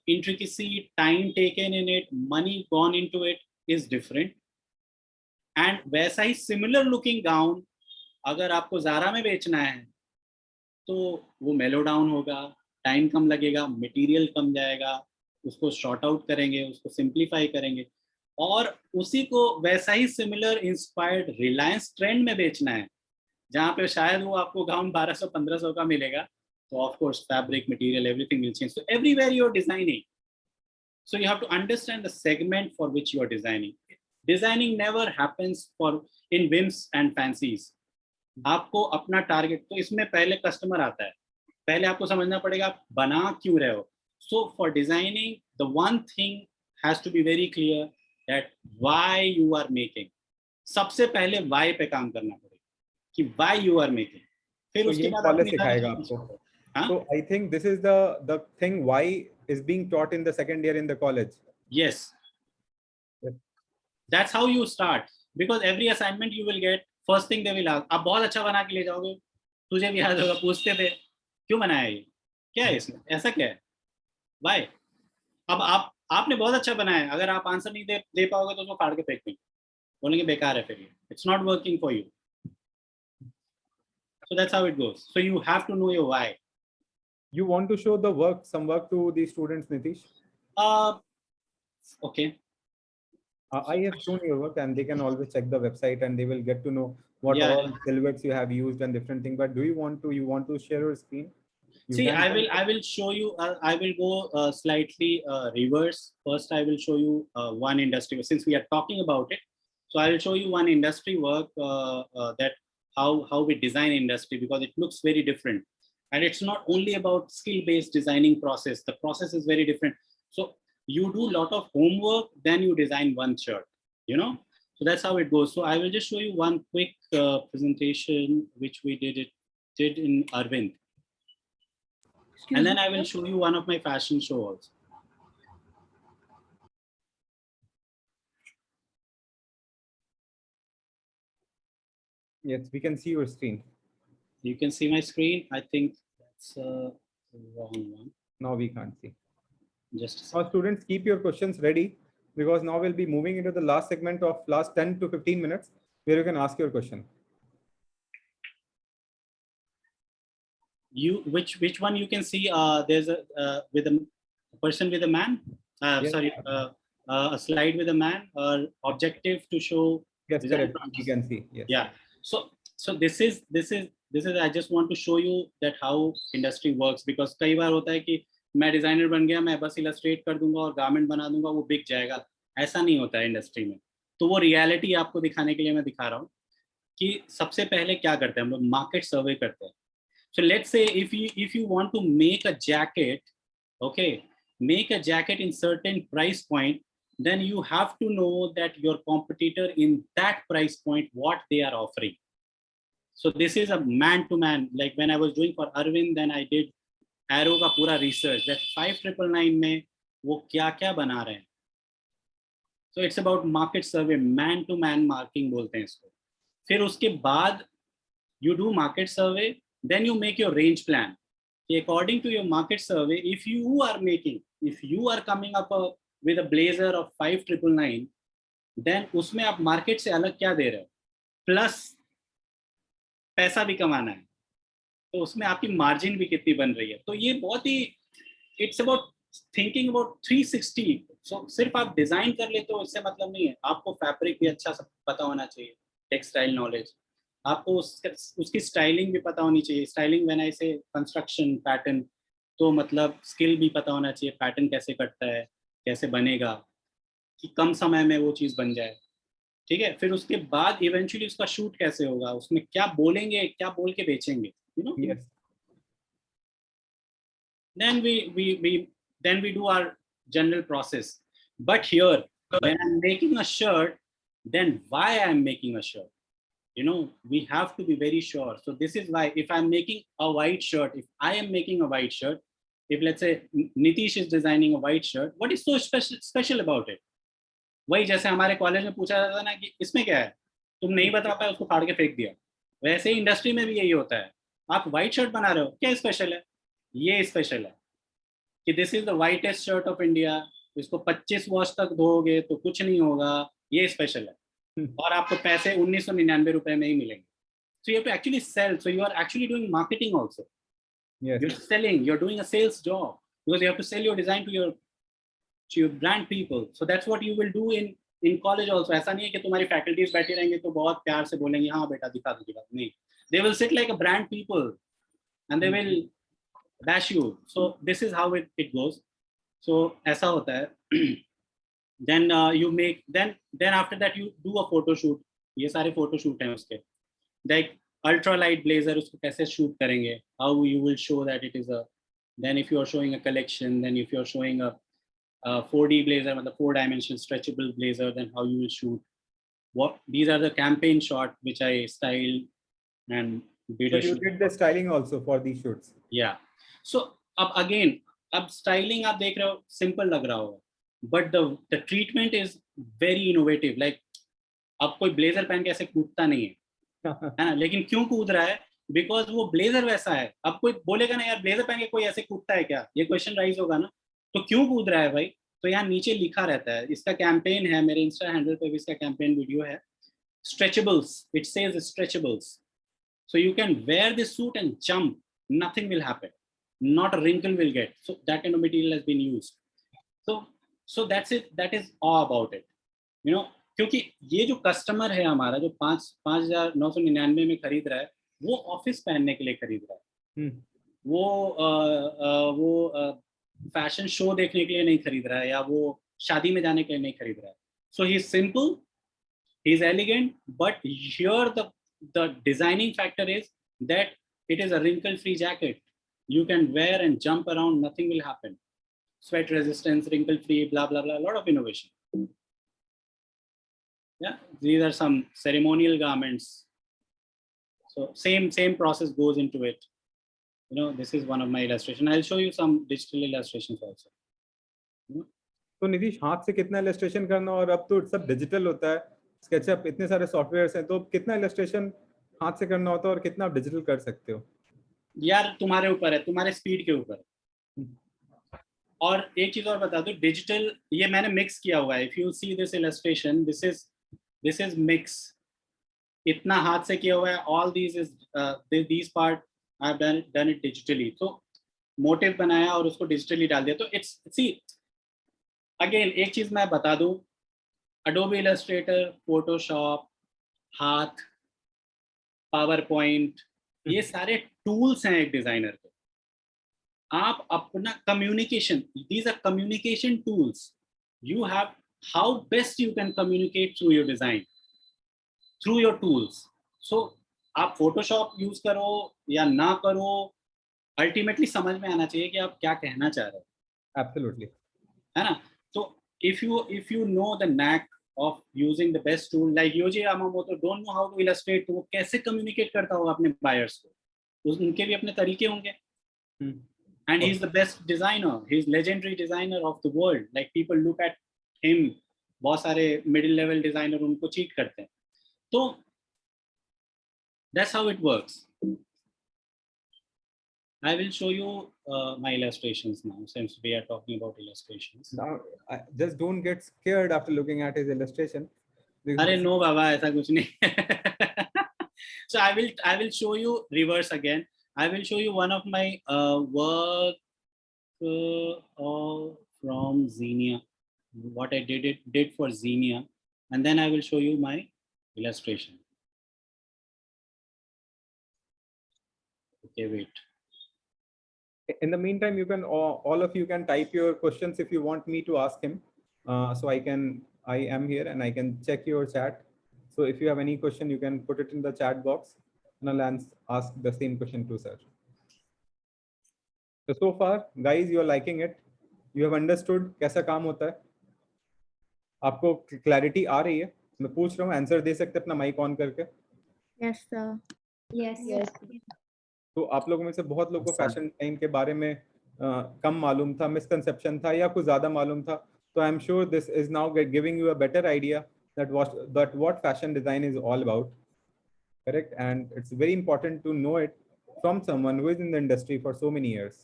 intricacy, time taken in it, money gone into it is different. And वैसा ही सिमिलर लुकिंग गाउन अगर आपको ज़ारा में बेचना है तो वो मेलो डाउन होगा, टाइम कम लगेगा, मटेरियल कम जाएगा, उसको शॉर्ट आउट करेंगे, उसको सिंप्लीफाई करेंगे. और उसी को वैसा ही सिमिलर इंस्पायर्ड रिलायंस ट्रेंड में बेचना है, जहाँ पे शायद वो आपको गाउन 1200-1500 का मिलेगा, तो of course fabric, material, everything will change. So everywhere you are designing, so you have to understand the segment for which you are designing. Designing never happens for in whims and fancies. आपको अपना target, तो इसमें पहले customer आता है, पहले आपको समझना पड़ेगा आप बना क्यों रहे हो. So for designing, the one thing has to be very clear that why you are making. सबसे पहले why पे काम करना पड़ेगा कि why you are making. फिर उसके बाद कॉलेज सिखाएगा आपको. So I think this is the thing why is being taught in the second year in the college. Yes. That's how you start, because every assignment you will get, first thing they will ask, आप बहुत अच्छा बना के ले जाओगे, तुझे भी याद होगा पूछते थे क्यों बनाया ये, क्या है इसमें, ऐसा क्या है, why. अब आपने बहुत अच्छा बनाया, अगर आप आंसर नहीं दे पाओगे तो उसको फाड़ के फेंक देंगे, बोलेंगे बेकार है, फिर ये it's not working for you. So that's how it goes. So you have to know your why. You want to show the work, some work to the students, Nitish? Okay. I have shown your work and they can always check the website and they will get to know what all silhouettes you have used and different things. But do you want to share your screen? See, I will show you, I will go slightly reverse. First, I will show you one industry, since we are talking about it. So I will show you one industry work that how we design industry, because it looks very different. And it's not only about skill-based designing process. The process is very different. So you do a lot of homework, then you design one shirt, you know? So that's how it goes. So I will just show you one quick presentation, which we did in Arvind. And then I will show you one of my fashion shows. Yes, we can see your screen. You can see my screen. I think that's the wrong one. No, we can't see. Just now, students, keep your questions ready, because now we'll be moving into the last segment of last 10 to 15 minutes where you can ask your question. Which one you can see? There's a with a person with a man. Yes. Sorry, a slide with a man. Objective to show. Yes, correct. You can see. Yes. Yeah. So this is I just want to show you that how industry works, because कई बार होता है कि मैं designer बन गया, मैं बस illustrate कर दूंगा और गारमेंट बना दूंगा, वो बिक जाएगा. ऐसा नहीं होता है इंडस्ट्री में. तो वो रियलिटी आपको दिखाने के लिए मैं दिखा रहा हूँ कि सबसे पहले क्या करते हैं हम लोग, मार्केट सर्वे करते हैं. So let's say if you want to make a jacket, okay, make a jacket in certain price point, then you have to know that your competitor in that price point, what they are offering. So this is a man-to-man. Like when I was doing for Arvind, then I did Arrow का पूरा research that 5999 में वो क्या बना रहे हैं. So it's about market survey, man-to-man marking बोलते हैं इसको. फिर उसके बाद you do market survey, then you make your range plan. According to your market survey, if you are coming up with a blazer of 5999, then उसमें आप market से अलग क्या दे रहे हो, plus पैसा भी कमाना है, तो उसमें आपकी मार्जिन भी कितनी बन रही है. तो ये बहुत ही इट्स अबाउट थिंकिंग अबाउट 360. सो सिर्फ आप डिजाइन कर ले तो इससे मतलब नहीं है, आपको फैब्रिक भी अच्छा सब पता होना चाहिए, टेक्सटाइल नॉलेज, आपको उसकी स्टाइलिंग भी पता होनी चाहिए. स्टाइलिंग व्हेन आई से कंस्ट्रक्शन पैटर्न, तो मतलब स्किल भी पता होना चाहिए, पैटर्न कैसे कटता है, कैसे बनेगा कि कम समय में वो चीज़ बन जाए. ठीक है, फिर उसके बाद इवेंचुअली उसका शूट कैसे होगा, उसमें क्या बोलेंगे, क्या बोल के बेचेंगे, you know. Yes. Then we do our general process. But here, when I'm making a shirt, then why I'm making a shirt, you know, we have to be very sure. So this is why, if I'm making a white shirt, if I am making a white shirt, if let's say Nitish is designing a white shirt, what is so special about it? वही जैसे हमारे college में पूछा जाता था ना कि इसमें क्या है, तुम नहीं बता पाए, उसको फाड़ के फेंक दिया. वैसे ही इंडस्ट्री में भी यही होता है. आप व्हाइट शर्ट बना रहे हो, क्या स्पेशल है? ये स्पेशल है कि this is the whitest shirt of India, इसको 25 वॉश तक धोगे तो कुछ नहीं होगा, ये स्पेशल है. और आपको पैसे 1999 रुपए में ही मिलेंगे. So you have to actually sell. So you are actually doing marketing also. Yes. You're selling. You're doing a sales job because you have to sell your design to your brand people. So that's what you will do in college also. ऐसा नहीं है कि तुम्हारी faculties बैठी रहेंगे तो बहुत प्यार से बोलेंगे हाँ बेटा दिखा दो दिखा दो. नहीं. They will sit like a brand people and they will dash you. So this is how it goes. So ऐसा होता है. Then you make then after that you do a photo shoot. ये सारे photo shoot हैं उसके. Like ultralight blazer, उसको कैसे shoot करेंगे? How you will show that it is a. Then if you are showing a collection, then if you are showing a 4D blazer, मतलब 4-dimensional stretchable blazer, then how you will shoot? What these are the campaign shot which I styled and did. So you did the styling also for these shoots. Yeah. So अब styling आप देख रहे हो simple लग रहा होगा, but the treatment is very innovative. Like अब कोई blazer पहन के ऐसे कूदता नहीं है, है ना? लेकिन क्यों कूद रहा है? बिकॉज वो ब्लेजर वैसा है. अब कोई बोलेगा ना यार ब्लेजर पहन के कोई ऐसे कूदता है क्या, ये क्वेश्चन राइज होगा ना. तो क्यों कूद रहा है भाई? तो यहाँ नीचे लिखा रहता है, इसका कैंपेन है, मेरे इंस्टा हैंडल पे भी इसका कैंपेन वीडियो है. Stretchables, it says stretchables. So you can wear this suit and jump, nothing will happen, not a wrinkle will get. So that kind of material has been used. So that's it, that is all about it, you know. क्योंकि ये जो customer है हमारा जो 5,999 में खरीद रहा है, वो ऑफिस पहनने के लिए खरीद रहा है. वो फैशन शो देखने के लिए नहीं खरीद रहा है, या वो शादी में जाने के लिए नहीं खरीद रहा है. So he is simple, he is elegant, but here the designing factor is that it is a wrinkle free jacket. You can wear and jump around, nothing will happen. Sweat resistance, wrinkle free, blah blah blah, lot of innovation. Yeah, these are some ceremonial garments. So same process goes into it. You know, this is one of my illustration. I'll show you some digital illustrations also. तो नीतीश, हाथ से कितना illustration करना, और अब तो सब digital होता है, स्केचअप, इतने सारे सॉफ्टवेयर्स हैं, तो कितना इलस्ट्रेशन हाथ से करना होता है और कितना आप डिजिटल कर सकते हो? यार तुम्हारे ऊपर है, तुम्हारे स्पीड के ऊपर. और एक चीज और बता दो, डिजिटल ये मैंने मिक्स किया हुआ है. If you see this illustration, this is mix. इतना हाथ से किया हुआ है. All these part I've done it digitally. So motive बनाया और उसको डिजिटली डाल दिया. तो it's see again एक चीज मैं बता दूं, Adobe Illustrator, Photoshop, हाथ, PowerPoint, ये सारे टूल्स हैं एक डिजाइनर के. आप अपना communication, these are communication tools. You have how best you can communicate through your design, through your tools. So आप Photoshop यूज करो या ना करो, अल्टीमेटली समझ में आना चाहिए कि आप क्या कहना चाह रहे हो. Absolutely. है ना? तो if you know the knack of using the best tool, like Yohji Yamamoto don't know how to illustrate, तो वो कैसे communicate करता होगा अपने buyers को? उनके भी अपने तरीके होंगे. And he's the best designer. He's legendary designer of the world. Like people look at him, बहुत सारे मिडिल लेवल डिजाइनर उनको चीट करते हैं. तो that's how it works. I will show you my illustrations now, since we are talking about illustrations. Now, just don't get scared after looking at his illustration. अरे no बाबा, ऐसा कुछ नहीं. So I will show you reverse again. I will show you one of my work from Xenia. What I did for Xenia, and then I will show you my illustration. Okay, wait. In the meantime, you can all of you can type your questions if you want me to ask him. So I am here and I can check your chat. So if you have any question, you can put it in the chat box and I'll ask the same question to sir. So far, guys, you are liking it. You have understood कैसा काम होता है. आपको clarity आ रही है? मैं पूछ रहा हूँ, आंसर दे सकते अपना माइक ऑन करके. Yes, sir. Yes. तो आप लोगों में से बहुत लोगों को फैशन डिजाइन के बारे में कम मालूम था, मिसकंसेप्शन था या कुछ ज्यादा मालूम था. तो I am sure this is now giving you a better idea that what fashion design is all about. Correct? And it's very important to know it from someone who is in the industry for so many years.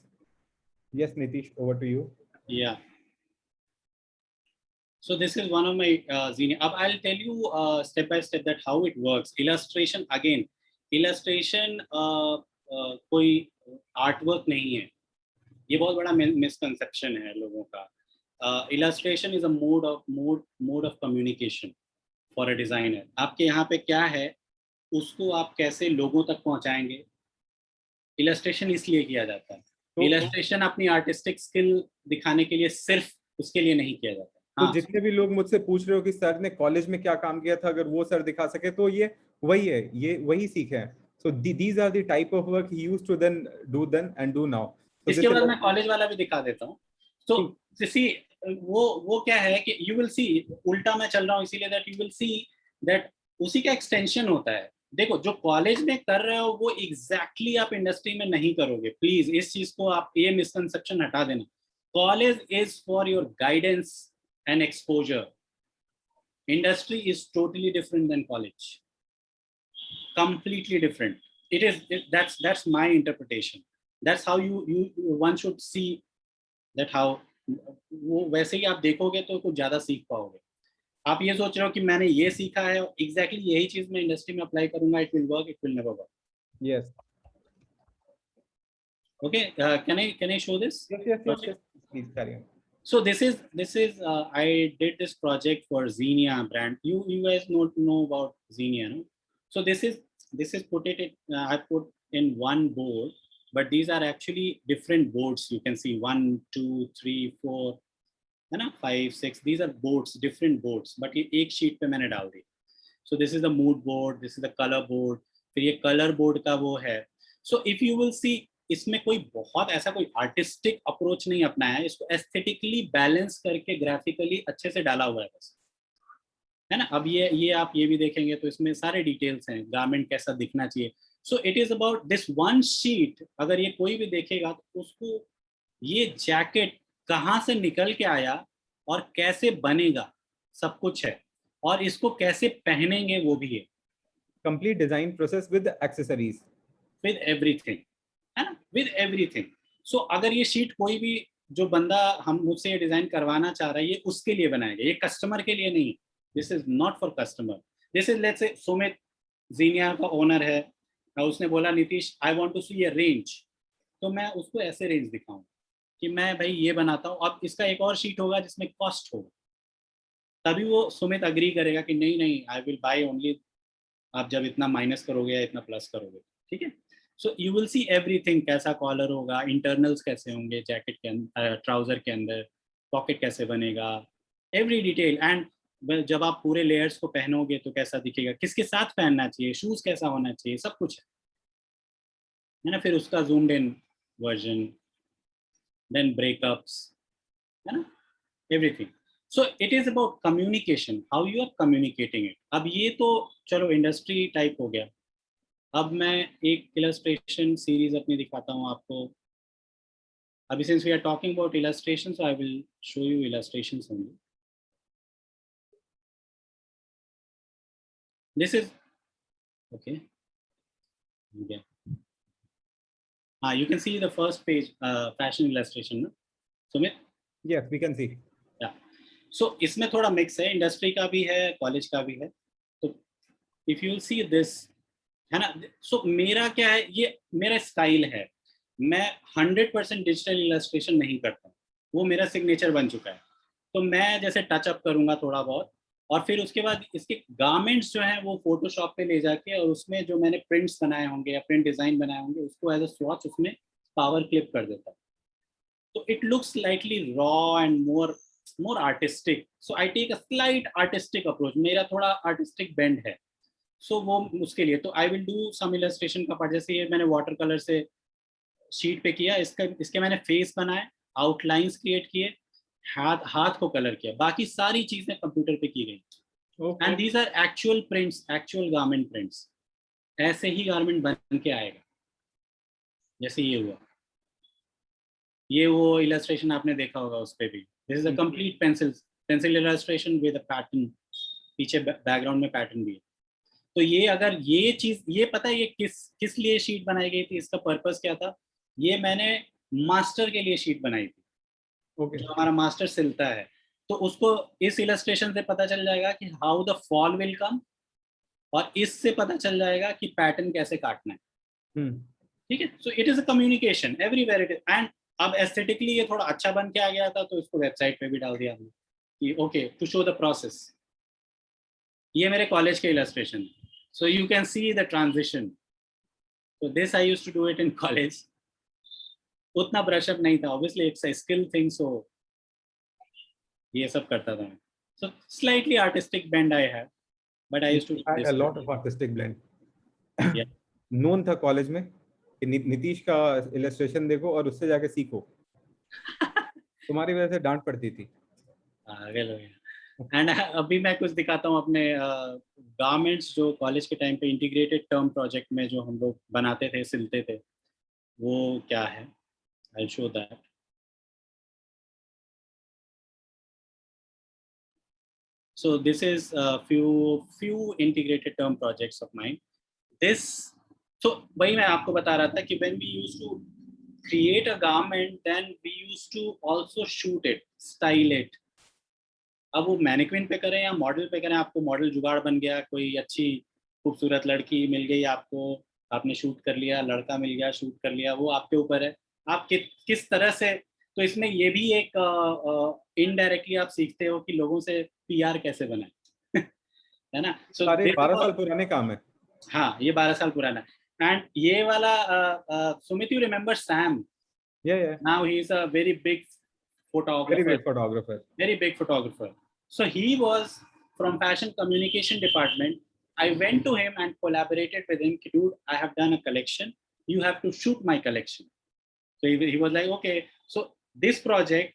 Yes, Nitish, over to you. Yeah. So this is one of my Xenia. I'll tell you step by step that how it works. Illustration again. Illustration कोई artwork नहीं है. ये बहुत बड़ा misconception है लोगों का. Illustration is a mode of communication for a designer. आपके यहाँ पे क्या है, उसको आप कैसे लोगों तक पहुँचाएंगे. Illustration इसलिए किया जाता है. Illustration अपनी artistic skill दिखाने के लिए सिर्फ उसके लिए नहीं किया जाता. तो जितने भी लोग मुझसे पूछ रहे हो कि सर ने कॉलेज में क्या काम किया था, अगर वो सर दिखा सके तो ये वही है, ये वही सीखे हैं. So these are the type of work he used to then do now. So इसके बाद मैं कॉलेज वाला भी दिखा देता हूँ. तो see वो क्या है कि you will see, उल्टा मैं चल रहा हूँ इसीलिए that you will see that उसी का एक्सटेंशन होता है. देखो जो कॉलेज में कर रहे हो वो एग्जैक्टली आप इंडस्ट्री में नहीं करोगे. प्लीज इस चीज को आप ये मिसकंसेप्शन हटा देना. College is for your guidance and exposure. Industry is totally different than college. Completely different. That's my interpretation. That's how one should see that how वो वैसे ही आप देखोगे तो कुछ ज्यादा सीख पाओगे. आप ये सोच रहे हो कि मैंने ये सीखा है exactly यही चीज मैं इंडस्ट्री में अप्लाई करूंगा, it will work, it will never work. Yes. Okay, can I show this? Yes. Please carry on. So this is I did this project for Xenia brand. You guys know about Xenia, no? So this is I put in one board, but these are actually different boards. You can see 1, 2, 3, 4, 5, 6. These are boards, different boards. But ये एक sheet पे मैंने डाल दी. So this is the mood board. This is the color board. फिर ये color board का वो है. So if you will see, इसमें कोई बहुत ऐसा कोई आर्टिस्टिक अप्रोच नहीं अपनाया है. इसको एस्थेटिकली बैलेंस करके ग्राफिकली अच्छे से डाला हुआ है बस, है ना. अब ये आप ये भी देखेंगे तो इसमें सारे डिटेल्स हैं, गारमेंट कैसा दिखना चाहिए. सो it is about this one sheet. अगर ये कोई भी देखेगा तो उसको ये जैकेट कहाँ से निकल के आया और कैसे बनेगा सब कुछ है, और इसको कैसे पहनेंगे वो भी है. Complete design process with accessories, with everything, है ना, विद एवरीथिंग. सो अगर ये शीट कोई भी जो बंदा हम मुझसे डिजाइन करवाना चाह रहा है, ये उसके लिए बनाएगा, ये कस्टमर के लिए नहीं. This is not for customer. This is let's say Sumit Xenia का ओनर है, उसने बोला Nitish I want to see a range, तो मैं उसको ऐसे रेंज दिखाऊं कि मैं भाई ये बनाता हूँ. अब इसका एक और शीट होगा जिसमें कॉस्ट होगा, तभी वो सुमित अग्री करेगा कि नहीं आई विल बाय ओनली, आप जब इतना माइनस करोगे या इतना प्लस करोगे. ठीक है. So you will see everything, कैसा कॉलर होगा, इंटरनल्स कैसे होंगे जैकेट के अंदर, ट्राउजर के अंदर पॉकेट कैसे बनेगा, एवरी डिटेल. एंड जब आप पूरे लेयर्स को पहनोगे तो कैसा दिखेगा, किसके साथ पहनना चाहिए, शूज कैसा होना चाहिए, सब कुछ है ना. फिर उसका zoomed in version, then breakups, है ना, everything. So it is about communication, how you are communicating it. अब ये तो चलो इंडस्ट्री टाइप हो गया. अब मैं एक इलस्ट्रेशन सीरीज अपनी दिखाता हूँ आपको. अभी since we are talking about illustration, so I will show you illustrations only. This is okay. You can see the first page, fashion illustration, no? Sumit? Yes, we can see. Yeah. So इसमें थोड़ा mix है, industry का भी है, college का भी है. तो if you see this, है ना. सो मेरा क्या है, ये मेरा स्टाइल है. मैं 100% डिजिटल इलस्ट्रेशन नहीं करता, वो मेरा सिग्नेचर बन चुका है. तो मैं जैसे टचअप करूंगा थोड़ा बहुत, और फिर उसके बाद इसके गारमेंट्स जो हैं वो फोटोशॉप पे ले जाके, और उसमें जो मैंने प्रिंट्स बनाए होंगे या प्रिंट डिजाइन बनाए होंगे उसको एज अ स्वॉच उसमें पावर क्लिप कर देता. तो it looks slightly raw and more more artistic, so I take a slight artistic approach. मेरा थोड़ा artistic bend है, so वो उसके लिए तो I will do some illustration का part. जैसे ये मैंने water color से शीट पे किया, इसके मैंने फेस बनाए, आउटलाइंस क्रिएट किए, हाथ को कलर किया, बाकी सारी चीजें कंप्यूटर पे की गई. And these are actual prints, actual garment prints. ऐसे ही गारमेंट बन के आएगा जैसे ये हुआ. ये वो इलस्ट्रेशन आपने देखा होगा उस पे भी. This is a complete pencil illustration with a pattern. पीछे बैकग्राउंड में पैटर्न भी है. तो ये अगर ये चीज, ये पता है ये किस लिए शीट बनाई गई थी, इसका पर्पस क्या था? ये मैंने मास्टर के लिए शीट बनाई थी. जो हमारा मास्टर सिलता है, तो उसको इस इलस्ट्रेशन से पता चल जाएगा कि how the fall will come, और इससे पता चल जाएगा कि पैटर्न कैसे काटना है. ठीक है. सो it is a communication everywhere it is. And अब एस्थेटिकली ये थोड़ा अच्छा बन के आ गया था, तो इसको वेबसाइट पे भी डाल दिया हमने कि okay, to show the process. ये मेरे कॉलेज के illustration, so you can see the transition. So this I used to do it in college. उतना ब्रशअप नहीं था, obviously it's a skill thing, so ये सब करता था मैं. So slightly artistic bend I have, but I used to had a lot of artistic blend. Yeah. Known था college में कि नीतीश का इलस्ट्रेशन देखो और उससे जाके सीखो. तुम्हारी वजह से डांट पड़ती थी. एंड अभी मैं कुछ दिखाता हूँ अपने गारमेंट्स जो कॉलेज के टाइम पे इंटीग्रेटेड टर्म प्रोजेक्ट में जो हम लोग बनाते थे, सिलते थे, वो क्या है. I show that. So this is a few integrated term projects of mine. This, so वही मैं आपको बता रहा था कि when we used to create a garment, then we used to also shoot it, style it. अब वो mannequin पे करें या मॉडल पे करें, आपको मॉडल जुगाड़ बन गया, कोई अच्छी खूबसूरत लड़की मिल गई आपको, आपने शूट कर लिया, लड़का मिल गया, शूट कर लिया, वो आपके ऊपर है, आप किस तरह से. तो इसमें ये भी एक इनडायरेक्टली आप सीखते हो कि लोगों से पीआर कैसे बनाए. है ना. सो 12 साल पुराने काम है. हाँ, ये 12 साल पुराना. एंड ये वाला Sumit, you remember Sam? Yeah. Now he is a very big Very big photographer. photographer. Very big photographer. So he was from fashion communication department. I went to him and collaborated with him. Dude, I have done a collection. You have to shoot my collection. So he was like, okay. So this project,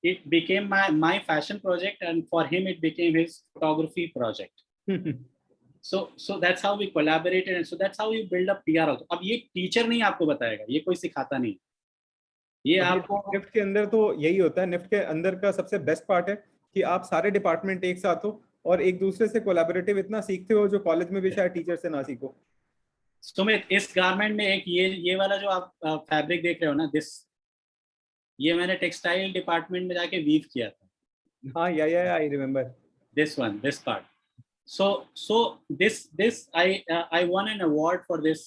it became my fashion project, and for him it became his photography project. So that's how we collaborated, and so that's how you build up PR also. अब ये teacher नहीं आपको बताएगा, ये कोई सिखाता नहीं. ये आपको निफ्ट के अंदर तो यही होता है. निफ्ट के अंदर का सबसे बेस्ट पार्ट है कि आप सारे डिपार्टमेंट एक साथ हो और एक दूसरे से कोलैबोरेटिव इतना सीखते हो जो कॉलेज में भी शायद टीचर से ना सीखो. सुमित, इस गारमेंट में एक ये वाला जो आप फैब्रिक देख रहे हो ना, ये मैंने टेक्सटाइल डिपार्टमेंट में जाके वीव किया था. हाँ, या I remember this part. So this I won an award for this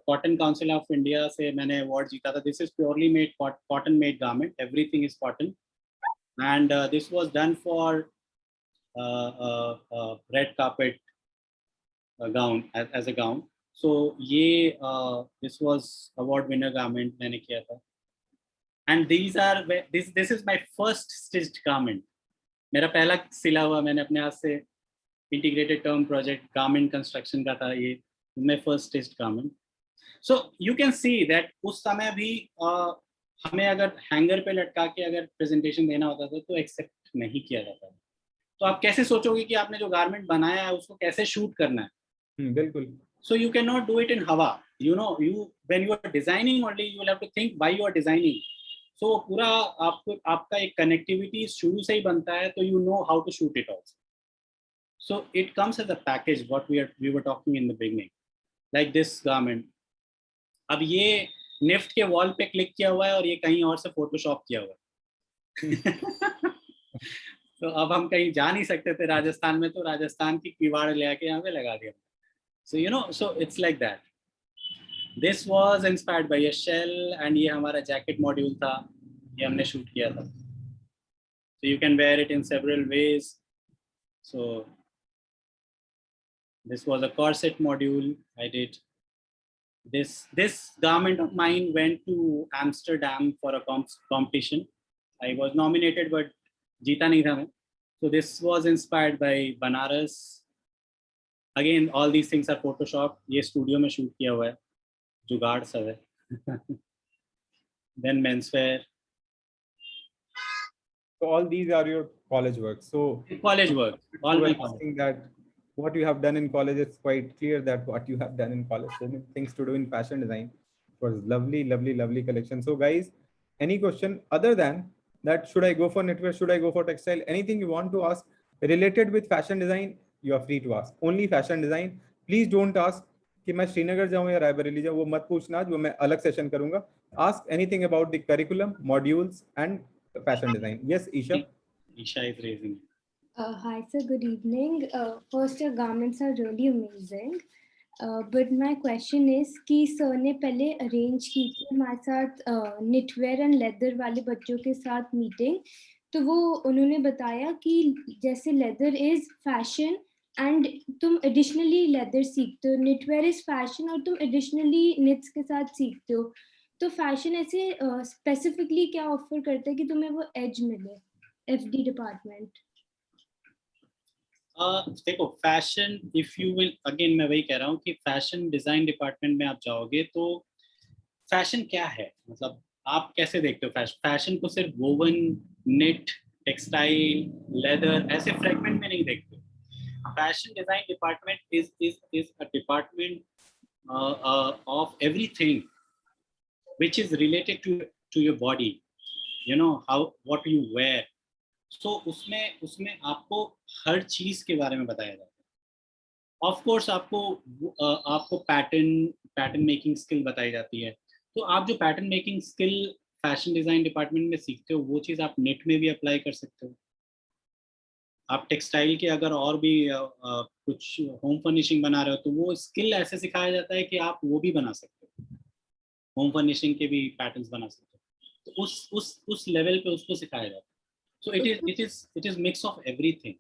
Cotton Council of India से मैंने award जीता था. This is purely made cotton made garment. Everything is cotton, and this was done for red carpet gown as a gown. So ये this was award winner garment मैंने किया था. And this is my first stitched garment. मेरा पहला सिला हुआ, मैंने अपने हाथ से integrated term project garment construction का था ये, my first stitched garment. So you can see that उस समय भी हमें अगर हैंगर पे लटका के अगर प्रेजेंटेशन देना होता था तो एक्सेप्ट नहीं किया जाता. तो आप कैसे सोचोगे कि आपने जो गारमेंट बनाया है उसको कैसे शूट करना है? बिल्कुल. So you can not do it in हवा. You know, you when you are designing only you will have to think why you are designing. So पूरा आपका एक कनेक्टिविटी शुरू से ही बनता है, तो you know how to shoot it also. So it comes as a package, what we were talking in the beginning, like this garment. अब ये निफ्ट के वॉल पे क्लिक किया हुआ है और ये कहीं और से फोटोशॉप किया हुआ है. तो अब हम कहीं जा नहीं सकते थे राजस्थान में, तो राजस्थान की किवाड़ ले आके यहाँ पे लगा दिया. So you know, so it's like that. This was inspired by a shell, and ये हमारा जैकेट मॉड्यूल था, ये हमने शूट किया था. So you can wear it in several ways. So this was a corset module I did. This garment of mine went to Amsterdam for a competition. I was nominated, but जीता नहीं था मैं. So this was inspired by Banaras. Again, all these things are Photoshop. ये studio में shoot किया हुआ है, जुगाड़ सब है. Then menswear. So all these are your college work. So College work. All you my were college. asking that what you have done in college, it's quite clear that what you have done in college. So many things to do in fashion design. It was lovely, lovely, lovely collection. So guys, any question other than that, should I go for knitwear? Should I go for textile? Anything you want to ask related with fashion design, you are free to ask. Only fashion design. Please don't ask कि मैं श्रीनगर जाऊं या रायबरेली जाऊं, वो मत पूछना, वो मैं अलग सेशन करूंगा. Ask anything about the curriculum, modules and fashion design. Yes, Isha. Isha is raising. Hi, sir. Good evening. First, your garments are really amazing. But my question is कि सर ने पहले अरेंज की थी हमारे साथ knitwear and leather वाले बच्चों के साथ मीटिंग, तो वो उन्होंने बताया कि जैसे leather is fashion and तुम additionally leather सीखते हो, knitwear is fashion और तुम additionally knits के साथ सीखते हो, तो fashion ऐसे specifically क्या offer करता है कि तुम्हें वो edge मिले FD department? देखो fashion, if you will, again मैं वही कह रहा हूँ कि फैशन डिजाइन डिपार्टमेंट में आप जाओगे तो फैशन क्या है, मतलब आप कैसे देखते हो फैशन को सिर्फ वोवन, नेट, टेक्सटाइल, लेदर ऐसे फ्रेगमेंट में नहीं देखते. Fashion design department is a department of everything which is related to your body, you know, how what you wear. So उसमें आपको हर चीज के बारे में बताया जाता है. ऑफ कोर्स आपको पैटर्न मेकिंग स्किल बताई जाती है. तो आप जो pattern making skill fashion design department में सीखते हो वो चीज आप नेट में भी अप्लाई कर सकते हो. आप टेक्सटाइल के अगर और भी कुछ होम फर्निशिंग बना रहे हो तो वो स्किल ऐसे सिखाया जाता है कि आप वो भी बना सकते हो, होम फर्निशिंग के भी पैटर्न्स बना सकते हो. तो उस लेवल पे उसको सिखाया जाता है. So it is mix of everything.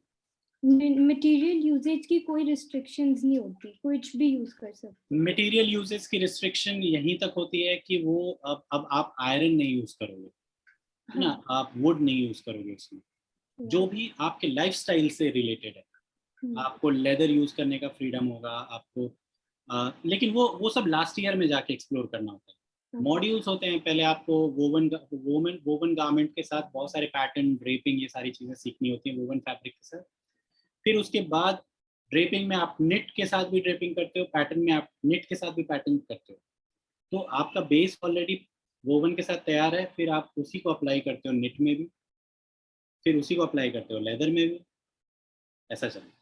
Material uses की कोई रिस्ट्रिक्शंस नहीं होती, कुछ भी यूज कर सकते. मटेरियल यूजेज की रिस्ट्रिक्शन यहीं तक होती है कि वो अब आप आयरन नहीं यूज करोगे, है ना, आप वुड नहीं यूज करोगे उसमें. जो भी आपके लाइफस्टाइल से रिलेटेड है, आपको लेदर यूज करने का फ्रीडम होगा आपको, लेकिन वो सब लास्ट ईयर में जाके एक्सप्लोर करना होता है. मॉड्यूल्स होते हैं, पहले आपको वोवन गारमेंट के साथ बहुत सारे पैटर्न, ड्रेपिंग, ये सारी चीजें सीखनी होती हैं वोवन फैब्रिक के साथ. फिर उसके बाद ड्रेपिंग में आप निट के साथ भी ड्रेपिंग करते हो, पैटर्न में आप निट के साथ भी पैटर्न करते हो. तो आपका बेस ऑलरेडी वोवन के साथ तैयार है, फिर आप उसी को अप्लाई करते हो निट में भी, फिर उसी को अप्लाई करते हो लेदर में भी, ऐसा चलता है.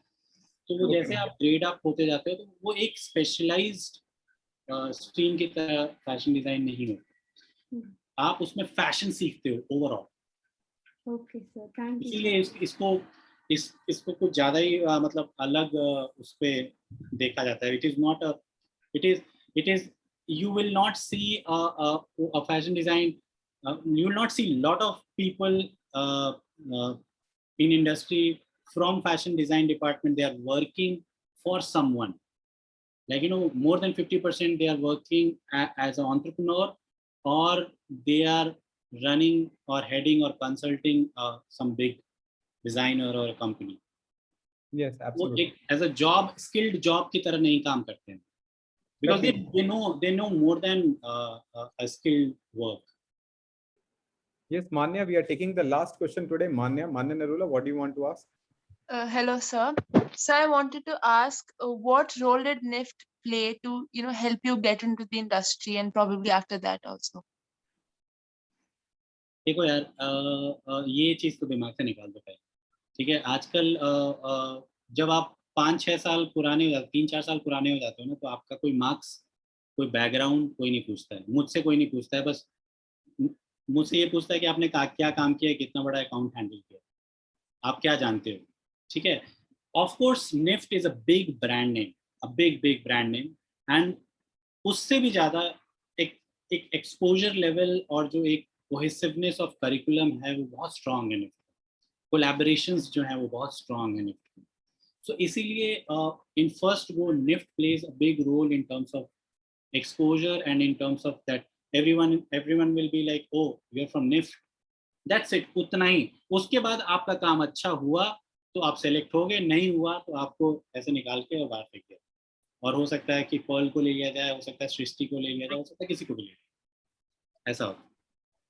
तो वो जैसे आप ग्रेड अप होते जाते हो तो वो एक स्पेशलाइज्ड स्ट्रीम की तरह फैशन डिजाइन नहीं होती, आप उसमें फैशन सीखते हो overall. Okay sir, thank you. इसलिए इसको कुछ ज्यादा ही मतलब अलग उस पे देखा जाता है. It is you will not see a fashion design, you will not see lot of people in industry from fashion design department. They are working for someone, like, you know, more than 50% they are working as an entrepreneur, or they are running or heading or consulting some big designer or a company. Yes, absolutely. As a job, skilled job की तरह नहीं काम करते हैं, because they know more than a skilled work. Yes, Manya, we are taking the last question today. Manya Narula, what do you want to ask? Hello, sir. So I wanted to ask, what role did NIFT play to, help you get into the industry, and probably after that also? देखो यार, ये चीज तो दिमाग से निकाल दो पहले, ठीक है. आजकल जब आप 5-6 साल पुराने हो जाते, 3-4 साल पुराने हो जाते हो ना, तो आपका कोई मार्क्स, कोई बैकग्राउंड कोई नहीं पूछता है. मुझसे कोई नहीं पूछता है, बस मुझसे ये पूछता है कि आपने क्या काम किया है, कितना बड़ा अकाउंट हैंडल किया, आप क्या जानते हो, ठीक है. Of course NIFT is a big brand name, a big brand name, and उससे भी ज़्यादा एक एक्सपोजर लेवल और जो एक कोहेसिवनेस ऑफ करिकुलम है वो बहुत स्ट्रॉन्ग है. निफ्ट कोलैबोरेशंस जो है वो बहुत स्ट्रॉन्ग है निफ्ट. सो इसीलिए in first go NIFT plays a big role in terms of exposure and in terms of that everyone will be like, oh, you're from NIFT, that's it, उतना ही। उसके बाद आपका काम अच्छा हुआ तो आप सेलेक्ट हो गए, नहीं हुआ तो आपको ऐसे निकाल के और बाहर फेंक दिया। और हो सकता है कि पर्ल को ले लिया जाए, हो सकता है सृष्टि को ले लिया जाए, हो सकता है किसी को भी ले लिया जाए, ऐसा होता है।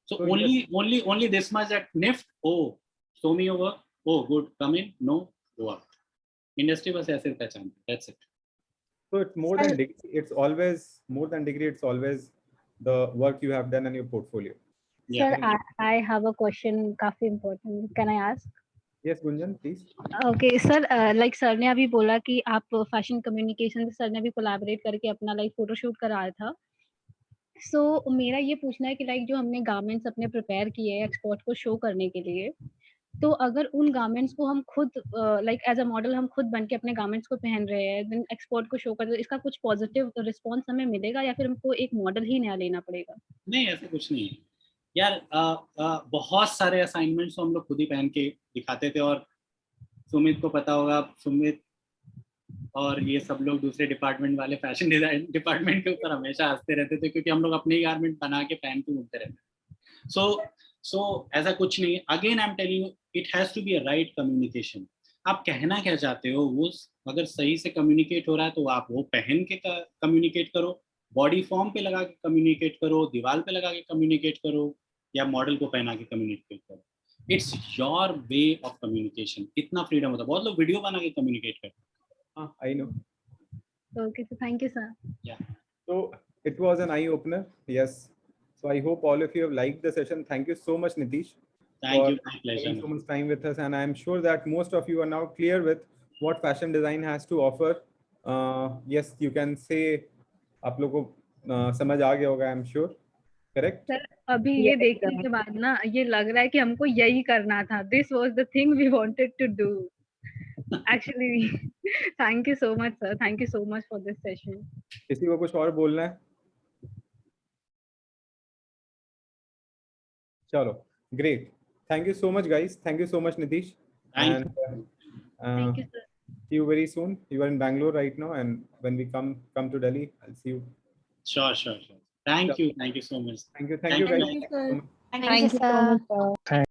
So So yes. only this much at NIFT. Oh, show me your work. Oh, good. Come in. No, go out. Industry बस ऐसे पहचानती है. That's it. So it's more than degree. It's always more than degree. It's always the work you have done and your portfolio. Yeah. Sir, I have a question काफी important. Can I ask? Yes, Gunjan, please. Okay, sir. Like sir ने अभी बोला कि आप fashion communication से sir ने भी collaborate करके अपना लाइक फोटोशूट कराया था. So मेरा ये पूछना है कि लाइक जो हमने गारमेंट्स अपने प्रिपेयर किए हैं एक्सपोर्ट को शो करने के लिए, तो अगर उन गारमेंट्स को हम खुद लाइक एज अ मॉडल हम खुद बन के अपने गारमेंट्स को पहन रहे हैं, देन एक्सपोर्ट को शो कर रहे हैं, इसका कुछ पॉजिटिव रिस्पॉन्स हमें मिलेगा या फिर हमको एक मॉडल ही नया लेना पड़ेगा? नहीं, ऐसा कुछ नहीं है यार। बहुत सारे असाइनमेंट्स हम लोग खुद ही पहन के दिखाते थे, और सुमित को पता होगा, सुमित और ये सब लोग दूसरे डिपार्टमेंट वाले फैशन डिजाइन डिपार्टमेंट के ऊपर हमेशा हंसते रहते थे, क्योंकि हम लोग अपने ही गारमेंट बना के पहन के घूमते रहते थे। सो ऐसा कुछ नहीं। Again I am telling you, it has to be a right communication. आप कहना क्या चाहते हो, वो अगर सही से कम्युनिकेट हो रहा है तो आप वो पहन के कम्युनिकेट करो, बॉडी फॉर्म पे लगा के कम्युनिकेट करो, दीवार पे लगा के कम्युनिकेट करो, या मॉडल को पहना के कम्युनिकेट करो। It's your way of communication. इतना फ्रीडम होता है। बहुत लोग वीडियो बना के कम्युनिकेट करते हैं। I know. Okay, so thank you, sir. Yeah. So it was an eye opener. Yes. So I hope all of you have liked the session. Thank you so much, Nitish. Thank you. for My pleasure. spending so much time with us, and I'm sure that most of you are now clear with what fashion design has to offer. Yes, you can say आप लोगों को समझ आ गया होगा, I'm sure. Correct? Sir अभी ये देखने के बाद ना ये लग रहा है कि हमको यही करना था. This was the thing we wanted to do. Actually, thank you so much, sir. Thank you so much for this session. किसी को कुछ और बोलना है? चलो, great. Thank you so much, guys. Thank you so much, Nitish. Thank And Thank you, sir. see you very soon. You are in Bangalore right now, and when we come to Delhi, I'll see you. Sure. Thank you so much. Thank you, Thank guys. you. Thank you, sir. Thank you so much, sir.